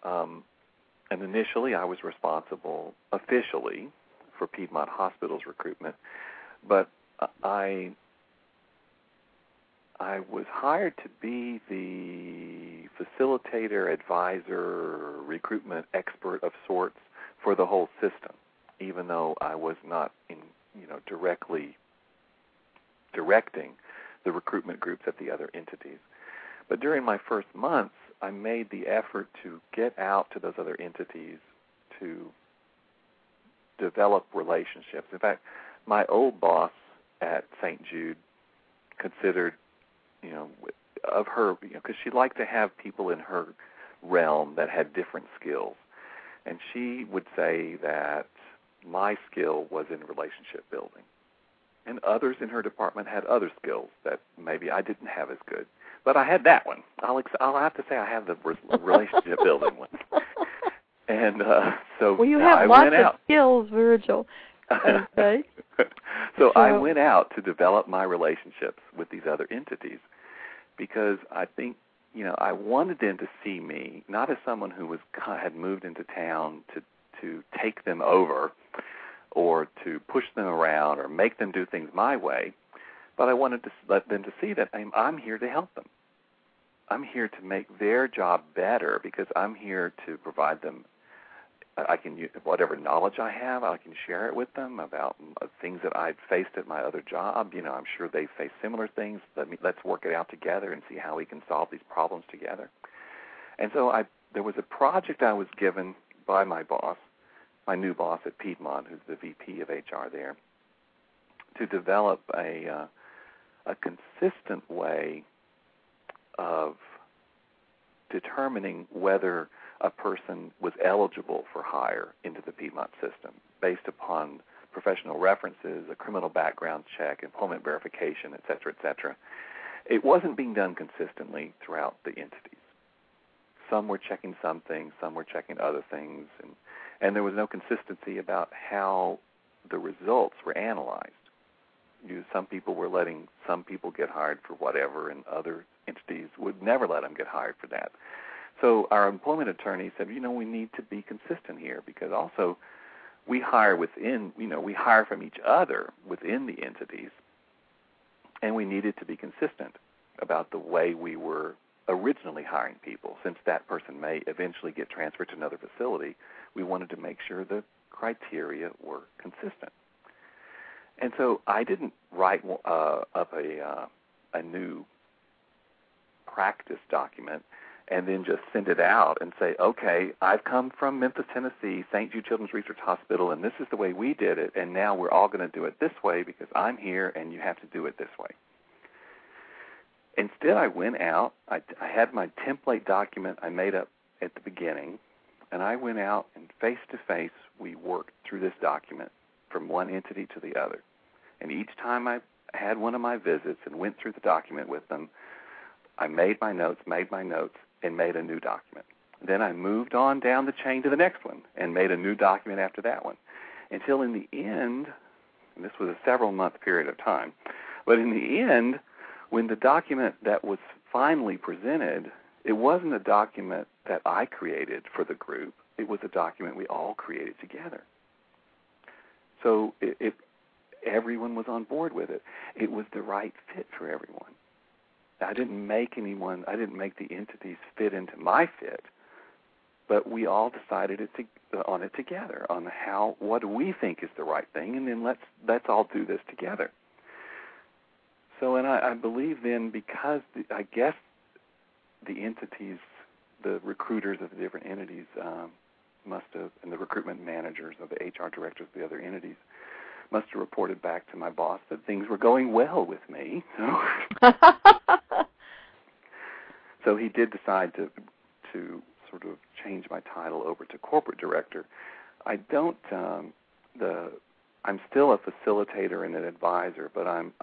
and initially I was responsible officially for Piedmont Hospital's recruitment, but I was hired to be the facilitator, advisor, recruitment expert of sorts for the whole system, even though I was not directly directing the recruitment groups at the other entities. But during my first months, I made the effort to get out to those other entities to develop relationships. In fact, my old boss at St. Jude considered, of her, because she liked to have people in her realm that had different skills. And she would say that my skill was in relationship building. And others in her department had other skills that maybe I didn't have as good. But I had that one. I'll have to say I have the relationship building one. And so well, you have I lots went of out. skills, Virgil. Okay. So I went out to develop my relationships with these other entities because I think, I wanted them to see me not as someone who had moved into town to take them over or to push them around or make them do things my way, but I wanted to let them to see that I'm here to help them. I'm here to make their job better because I'm here to provide them. I can use whatever knowledge I have, I can share it with them about things that I've faced at my other job. I'm sure they face similar things. Let's work it out together and see how we can solve these problems together. And so there was a project I was given by my boss, my new boss at Piedmont, who's the VP of HR there, to develop a consistent way of determining whether a person was eligible for hire into the Piedmont system based upon professional references, a criminal background check, employment verification, et cetera, et cetera. It wasn't being done consistently throughout the entities. Some were checking some things, some were checking other things, and there was no consistency about how the results were analyzed. Some people were letting some people get hired for whatever, and other entities would never let them get hired for that. So our employment attorney said, we need to be consistent here because also we hire we hire from each other within the entities, and we needed to be consistent about the way we were originally hiring people. Since that person may eventually get transferred to another facility, we wanted to make sure the criteria were consistent. And so I didn't write up a new practice document and then just send it out and say, okay, I've come from Memphis, Tennessee, St. Jude Children's Research Hospital, and this is the way we did it, and now we're all going to do it this way because I'm here and you have to do it this way. Instead, I went out. I had my template document I made up at the beginning, and I went out and face-to-face we worked through this document from one entity to the other. And each time I had one of my visits and went through the document with them, I made my notes, and made a new document. Then I moved on down the chain to the next one and made a new document after that one. Until in the end, and this was a several-month period of time, but in the end, when the document that was finally presented, it wasn't a document that I created for the group. It was a document we all created together. So everyone was on board with it. It was the right fit for everyone. I didn't make the entities fit into my fit, but we all decided on it together, on what do we think is the right thing, and then let's all do this together. So, and I believe then, because I guess the entities, the recruiters of the different entities must have, and the recruitment managers of the HR directors of the other entities must have reported back to my boss that things were going well with me. So he did decide to sort of change my title over to corporate director. I'm still a facilitator and an advisor, but I'm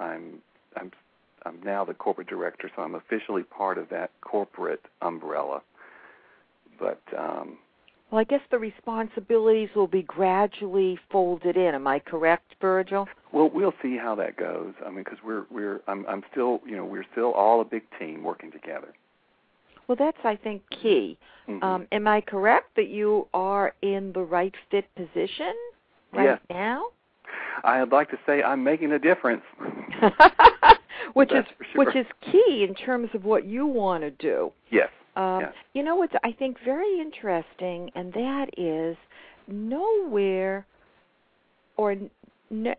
now the corporate director, so I'm officially part of that corporate umbrella. But well, I guess the responsibilities will be gradually folded in. Am I correct, Virgil? Well, we'll see how that goes. I mean, because we're still all a big team working together. Well, that's, I think, key. Mm-hmm. Am I correct that you are in the right fit position right now? I'd like to say I'm making a difference. which sure. is key in terms of what you want to do. Yes. You know what's, I think, very interesting, and that is nowhere or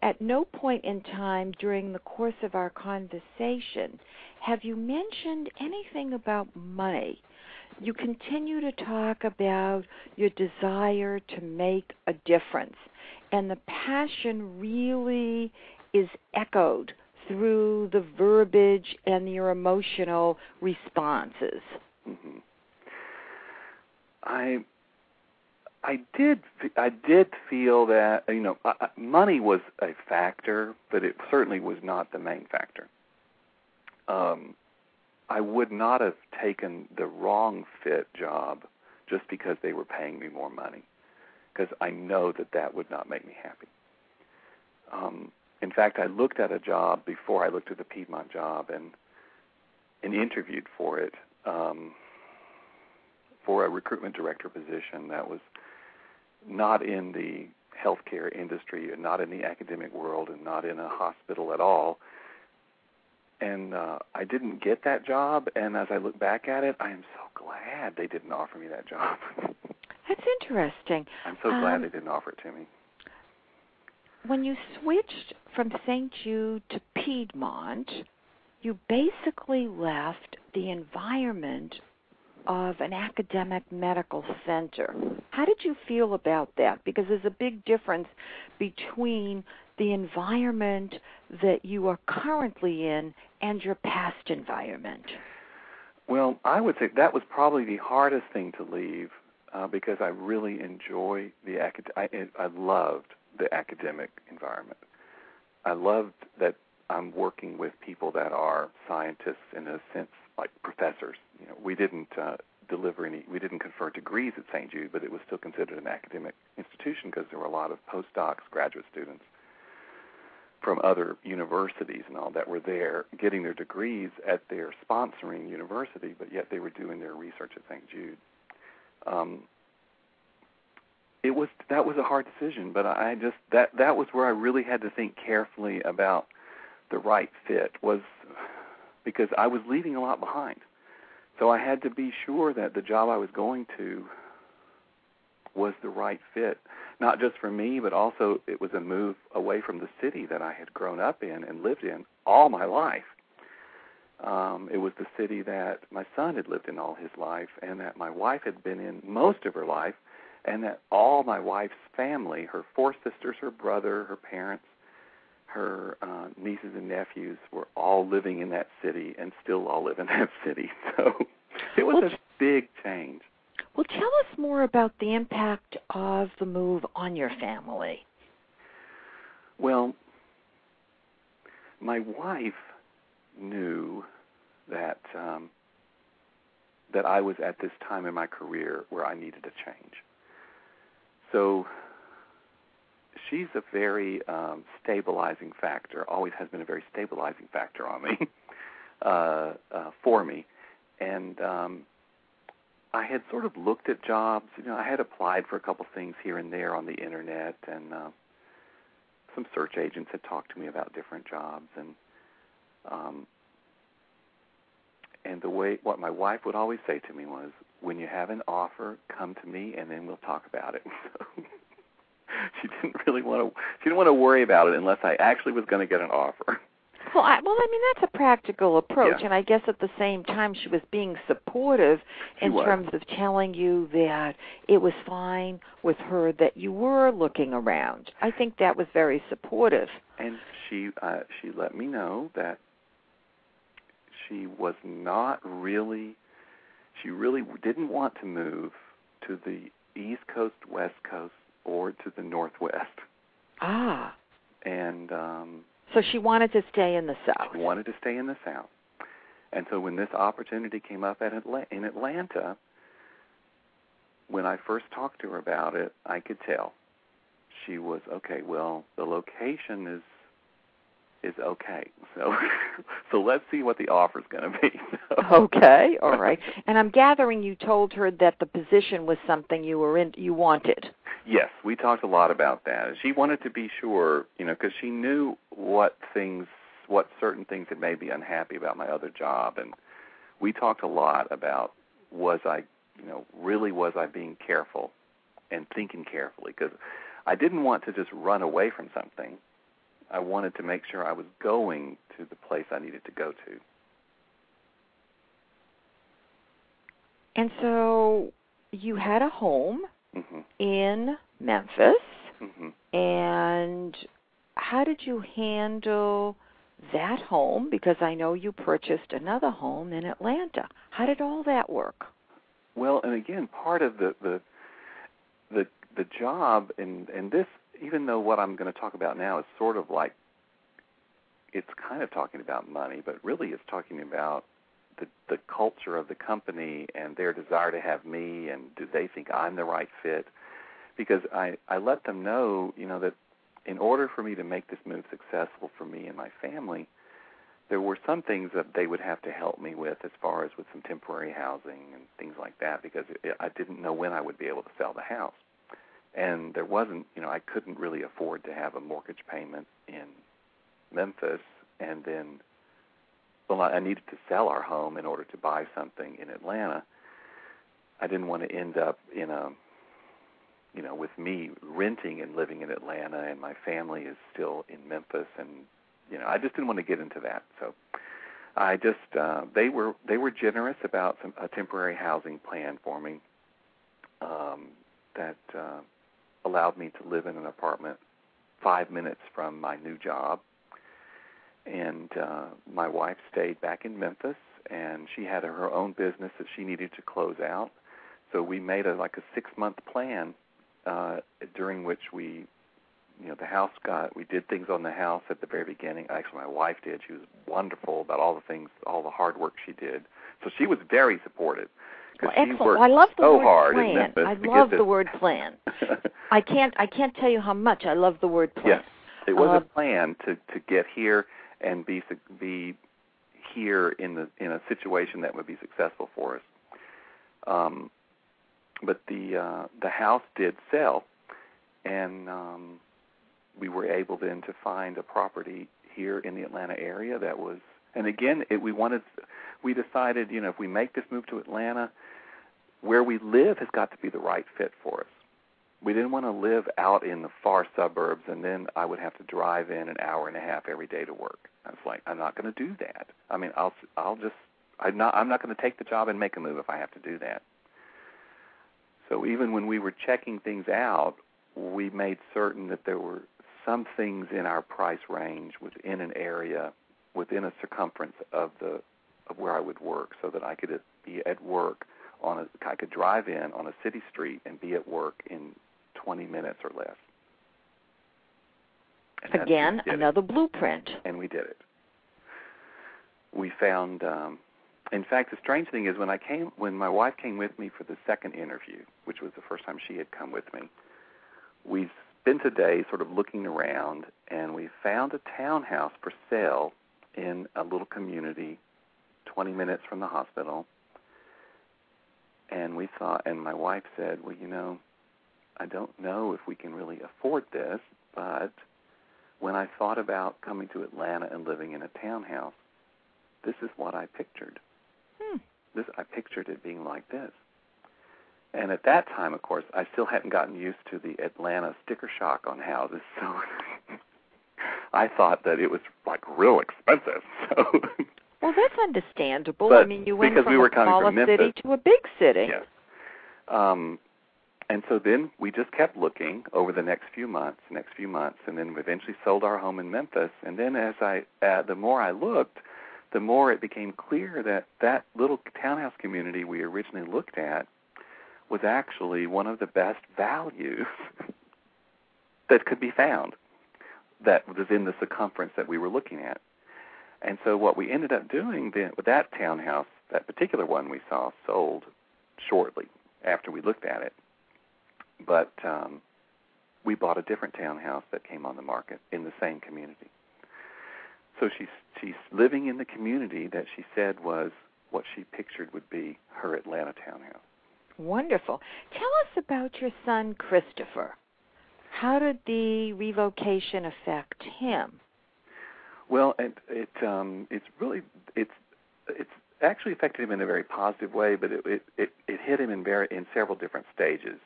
at no point in time during the course of our conversation have you mentioned anything about money. You continue to talk about your desire to make a difference, and the passion really is echoed through the verbiage and your emotional responses. Mm-hmm. I did feel that, money was a factor, but it certainly was not the main factor. I would not have taken the wrong fit job just because they were paying me more money, because I know that would not make me happy. In fact, I looked at a job before I looked at the Piedmont job and interviewed for it, for a recruitment director position that was not in the healthcare industry and not in the academic world and not in a hospital at all. And I didn't get that job, and as I look back at it, I am so glad they didn't offer me that job. That's interesting. I'm so glad they didn't offer it to me. When you switched from St. Jude to Piedmont, you basically left the environment of an academic medical center. How did you feel about that? Because there's a big difference between the environment that you are currently in and your past environment. Well, I would say that was probably the hardest thing to leave because I really enjoy I loved the academic environment. I loved that I'm working with people that are scientists in a sense, like professors. We didn't we didn't confer degrees at St. Jude, but it was still considered an academic institution because there were a lot of postdocs, graduate students from other universities and all that were there getting their degrees at their sponsoring university, but yet they were doing their research at St. Jude. That was a hard decision, but I just that was where I really had to think carefully about the right fit, was because I was leaving a lot behind. So I had to be sure that the job I was going to was the right fit, not just for me, but also it was a move away from the city that I had grown up in and lived in all my life. It was the city that my son had lived in all his life and that my wife had been in most of her life, and that all my wife's family, her 4 sisters, her brother, her parents, her nieces and nephews were all living in that city and still all live in that city. So it was a big change. Well, tell us more about the impact of the move on your family. Well, my wife knew that that I was at this time in my career where I needed a change. So she's a very stabilizing factor, always has been a very stabilizing factor on me, for me. And I had sort of looked at jobs. I had applied for a couple things here and there on the Internet, and some search agents had talked to me about different jobs. And what my wife would always say to me was, when you have an offer, come to me, and then we'll talk about it. So she didn't want to worry about it unless I actually was going to get an offer. Well, I mean, that's a practical approach, Yeah. And I guess at the same time she was being supportive in terms of telling you that it was fine with her that you were looking around. I think that was very supportive. And she let me know that she was not really, she really didn't want to move to the East Coast, West Coast, or to the Northwest. Ah. And so she wanted to stay in the South. She wanted to stay in the South. And so when this opportunity came up in Atlanta, when I first talked to her about it, I could tell she was, okay, well, the location is okay. So let's see what the offer's going to be. Okay, all right. And I'm gathering you told her that the position was something you wanted. Yes, we talked a lot about that. She wanted to be sure, because she knew what certain things had made me unhappy about my other job, and we talked a lot about was I being careful and thinking carefully, because I didn't want to just run away from something. I wanted to make sure I was going to the place I needed to go to. And so you had a home in Memphis, and how did you handle that home? Because I know you purchased another home in Atlanta. How did all that work? Well, and again, part of the job, and this, even though what I'm going to talk about now is sort of like, it's kind of talking about money, but really it's talking about the culture of the company and their desire to have me, and do they think I'm the right fit? Because I let them know, that in order for me to make this move successful for me and my family, there were some things that they would have to help me with, as far as with some temporary housing and things like that, because I didn't know when I would be able to sell the house. And there wasn't, I couldn't really afford to have a mortgage payment in Memphis, and then, I needed to sell our home in order to buy something in Atlanta. I didn't want to end up in with me renting and living in Atlanta, and my family is still in Memphis, and I just didn't want to get into that. So I just they were generous about a temporary housing plan for me that allowed me to live in an apartment 5 minutes from my new job. And my wife stayed back in Memphis, and she had her own business that she needed to close out. So we made a 6-month plan during which we did things on the house at the very beginning. Actually, my wife did. She was wonderful about all the things, all the hard work she did. So she was very supportive. Well, excellent. I love the word plan. I love the word plan. I can't tell you how much I love the word plan. Yes, it was a plan to get here and be here in a situation that would be successful for us. But the house did sell, and we were able then to find a property here in the Atlanta area that was. And again, we decided, if we make this move to Atlanta, where we live has got to be the right fit for us. We didn't want to live out in the far suburbs, and then I would have to drive in an hour and a half every day to work. I was like, I'm not going to do that. I mean, I'm not going to take the job and make a move if I have to do that. So even when we were checking things out, we made certain that there were some things in our price range within an area, within a circumference of where I would work, so that I could be at work I could drive in on a city street and be at work in 20 minutes or less. And again, another blueprint. And we did it. We found, in fact, the strange thing is when my wife came with me for the second interview, which was the first time she had come with me, we spent a day sort of looking around, and we found a townhouse for sale in a little community 20 minutes from the hospital. And we thought, and my wife said, well, I don't know if we can really afford this, but when I thought about coming to Atlanta and living in a townhouse, this is what I pictured. I pictured it being like this. And at that time, of course, I still hadn't gotten used to the Atlanta sticker shock on houses, so I thought that it was real expensive. So. Well, that's understandable. But you went from a smaller city to a big city. Yes. And so then we just kept looking over the next few months, and then we eventually sold our home in Memphis. And then the more I looked, the more it became clear that little townhouse community we originally looked at was actually one of the best values that could be found that was in the circumference that we were looking at. And so what we ended up doing then with that townhouse, that particular one we saw, sold shortly after we looked at it. But we bought a different townhouse that came on the market in the same community. So she's living in the community that she said was what she pictured would be her Atlanta townhouse. Wonderful. Tell us about your son, Christopher. How did the relocation affect him? Well, it's actually affected him in a very positive way, but it hit him in several different stages.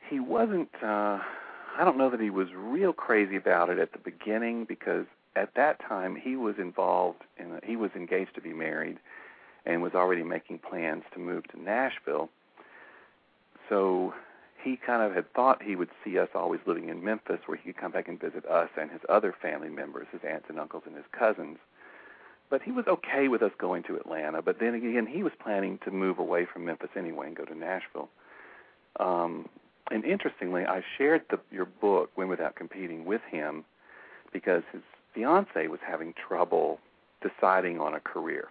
He wasn't. I don't know that he was real crazy about it at the beginning, because at that time he was involved he was engaged to be married and was already making plans to move to Nashville. So he kind of had thought he would see us always living in Memphis, where he could come back and visit us and his other family members, his aunts and uncles and his cousins. But he was okay with us going to Atlanta. But then again, he was planning to move away from Memphis anyway and go to Nashville. And interestingly, I shared your book, Win Without Competing, with him because his fiancée was having trouble deciding on a career.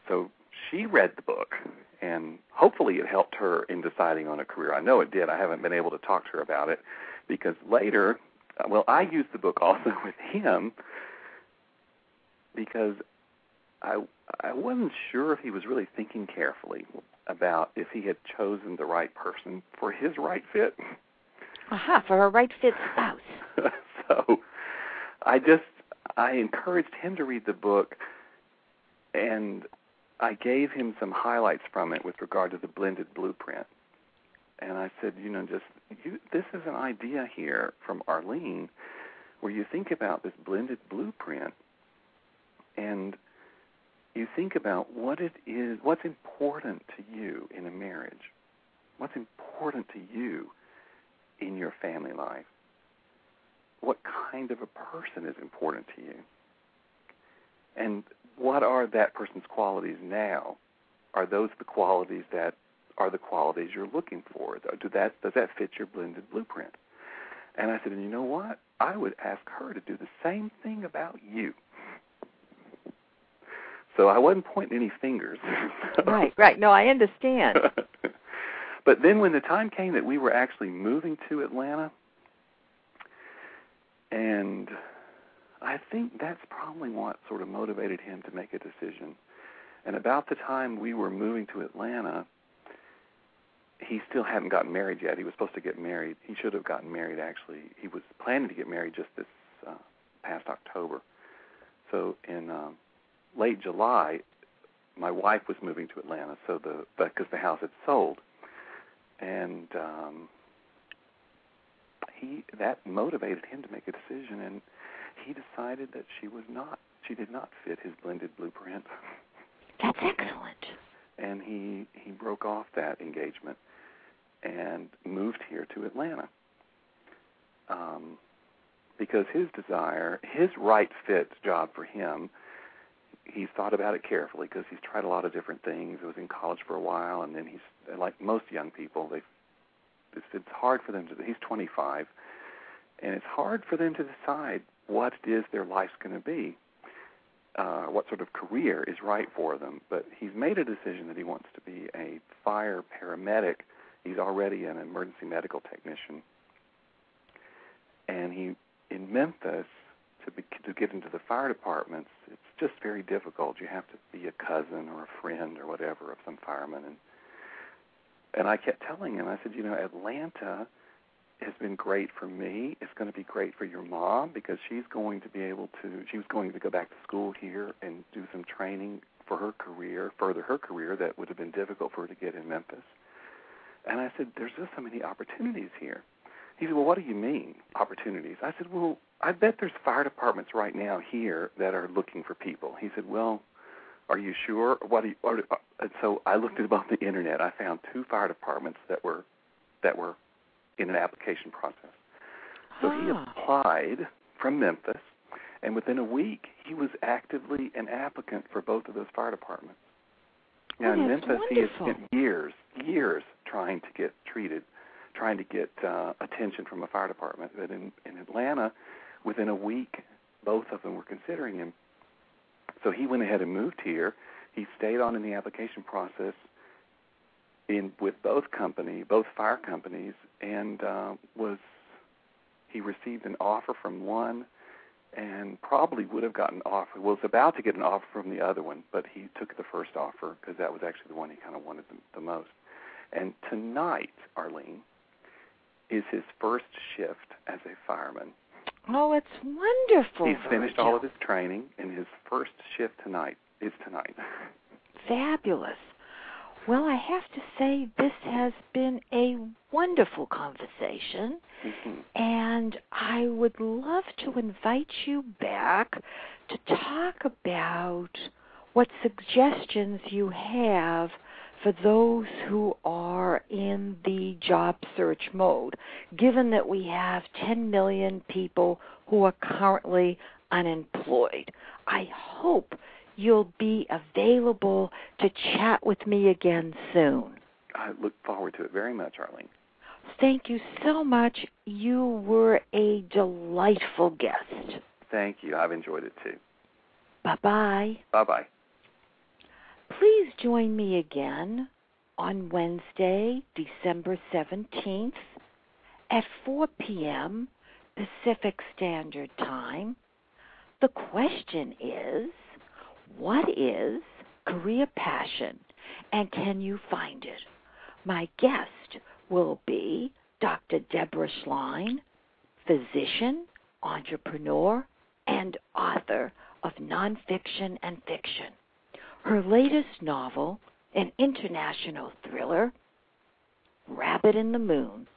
So she read the book, and hopefully it helped her in deciding on a career. I know it did. I haven't been able to talk to her about it because later, I used the book also with him because I wasn't sure if he was really thinking carefully about if he had chosen the right person for his right fit. For a right fit spouse. So I encouraged him to read the book, and I gave him some highlights from it with regard to the blended blueprint. And I said, this is an idea here from Arlene where you think about this blended blueprint and you think about what it is, what's important to you in a marriage, what's important to you in your family life, what kind of a person is important to you, and what are that person's qualities now? Are those the qualities that are the qualities you're looking for? Does that fit your blended blueprint? And I said, and you know what? I would ask her to do the same thing about you. So I wasn't pointing any fingers. Right. No, I understand. But then when the time came that we were actually moving to Atlanta, and I think that's probably what sort of motivated him to make a decision. And about the time we were moving to Atlanta, he still hadn't gotten married yet. He was supposed to get married. He should have gotten married, actually. He was planning to get married just this past October. So in late July, my wife was moving to Atlanta, because the house had sold, and that motivated him to make a decision, and he decided that she did not fit his blended blueprint. That's excellent. And he broke off that engagement and moved here to Atlanta, because his right fit job for him. He's thought about it carefully because he's tried a lot of different things. He was in college for a while, and then he's, like most young people, it's hard for them to, he's 25, and it's hard for them to decide what it is their life's going to be, what sort of career is right for them. But he's made a decision that he wants to be a fire paramedic. He's already an emergency medical technician. And in Memphis, to get into the fire departments, it's just very difficult. You have to be a cousin or a friend or whatever of some fireman. And I kept telling him, I said, Atlanta has been great for me. It's going to be great for your mom because she was going to go back to school here and do some training for her career, further her career that would have been difficult for her to get in Memphis. And I said, there's just so many opportunities here. He said, well, what do you mean, opportunities? I said, well, I bet there's fire departments right now here that are looking for people. He said, well, are you sure? And so I looked about the internet. I found 2 fire departments that were in an application process. So he applied from Memphis, and within a week he was actively an applicant for both of those fire departments. Now in Memphis, wonderful. He has spent years trying to get attention from a fire department. But in Atlanta, within a week, both of them were considering him. So he went ahead and moved here. He stayed on in the application process with both fire companies, and he received an offer from one and probably would have gotten an offer. Was about to get an offer from the other one, but he took the first offer because that was actually the one he kind of wanted the most. And tonight, Arlene, is his first shift as a fireman. Oh, it's wonderful. He's finished Virgil. all of his training, and his first shift tonight is tonight. Fabulous. Well, I have to say this has been a wonderful conversation, and I would love to invite you back to talk about what suggestions you have for those who are in the job search mode, given that we have 10 million people who are currently unemployed. I hope you'll be available to chat with me again soon. I look forward to it very much, Arlene. Thank you so much. You were a delightful guest. Thank you. I've enjoyed it too. Bye-bye. Bye-bye. Please join me again on Wednesday, December 17th at 4 p.m. Pacific Standard Time. The question is, what is career passion, and can you find it? My guest will be Dr. Deborah Schlein, physician, entrepreneur, and author of nonfiction and fiction. Her latest novel, an international thriller, Rabbit in the Moon,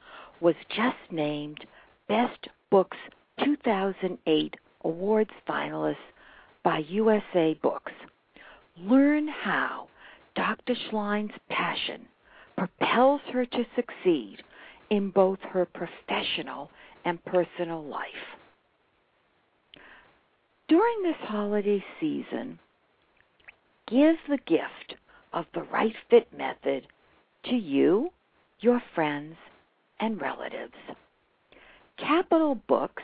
was just named Best Books 2008 Awards finalist by USA Books. Learn how Dr. Schlein's passion propels her to succeed in both her professional and personal life. During this holiday season, give the gift of the right fit method to you, your friends, and relatives. Capital Books,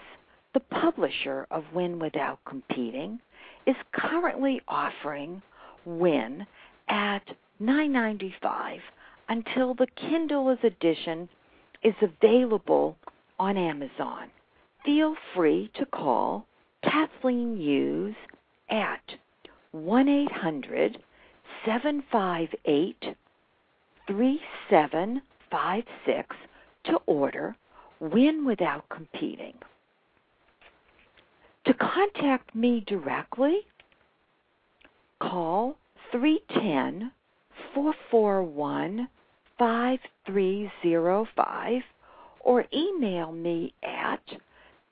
the publisher of Win Without Competing, is currently offering Win at $9.95 until the Kindle edition is available on Amazon. Feel free to call Kathleen Hughes at 1-800-758-3756 to order Win Without Competing. To contact me directly, call 310-441-5305 or email me at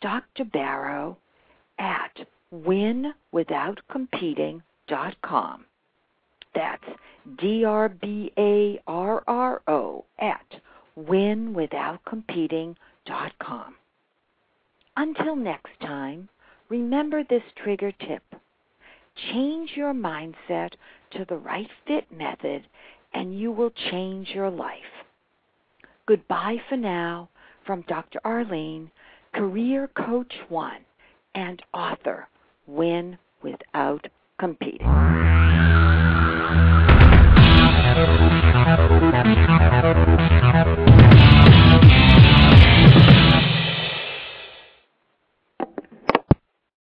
drbarrow@winwithoutcompeting.com. That's DRBARRO @winwithoutcompeting.com. Until next time, remember this trigger tip. Change your mindset to the right fit method and you will change your life. Goodbye for now from Dr. Arlene, Career Coach 1 and author, Win Without Competing.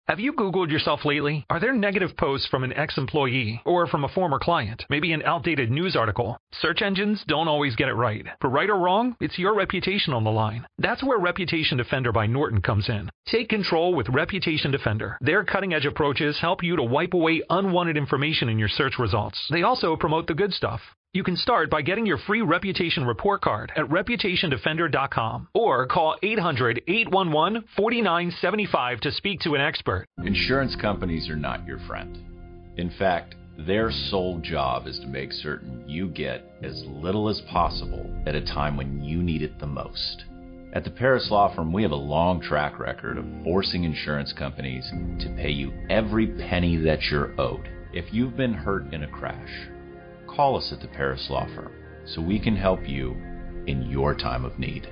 Have you Googled yourself lately? Are there negative posts from an ex-employee or from a former client? Maybe an outdated news article? Search engines don't always get it right. But right or wrong, it's your reputation on the line. That's where Reputation Defender by Norton comes in. Take control with Reputation Defender. Their cutting-edge approaches help you to wipe away unwanted information in your search results. They also promote the good stuff. You can start by getting your free reputation report card at reputationdefender.com or call 800-811-4975 to speak to an expert. Insurance companies are not your friend. In fact, their sole job is to make certain you get as little as possible at a time when you need it the most. At the Paris Law Firm, we have a long track record of forcing insurance companies to pay you every penny that you're owed. If you've been hurt in a crash, call us at the Paris Law Firm so we can help you in your time of need.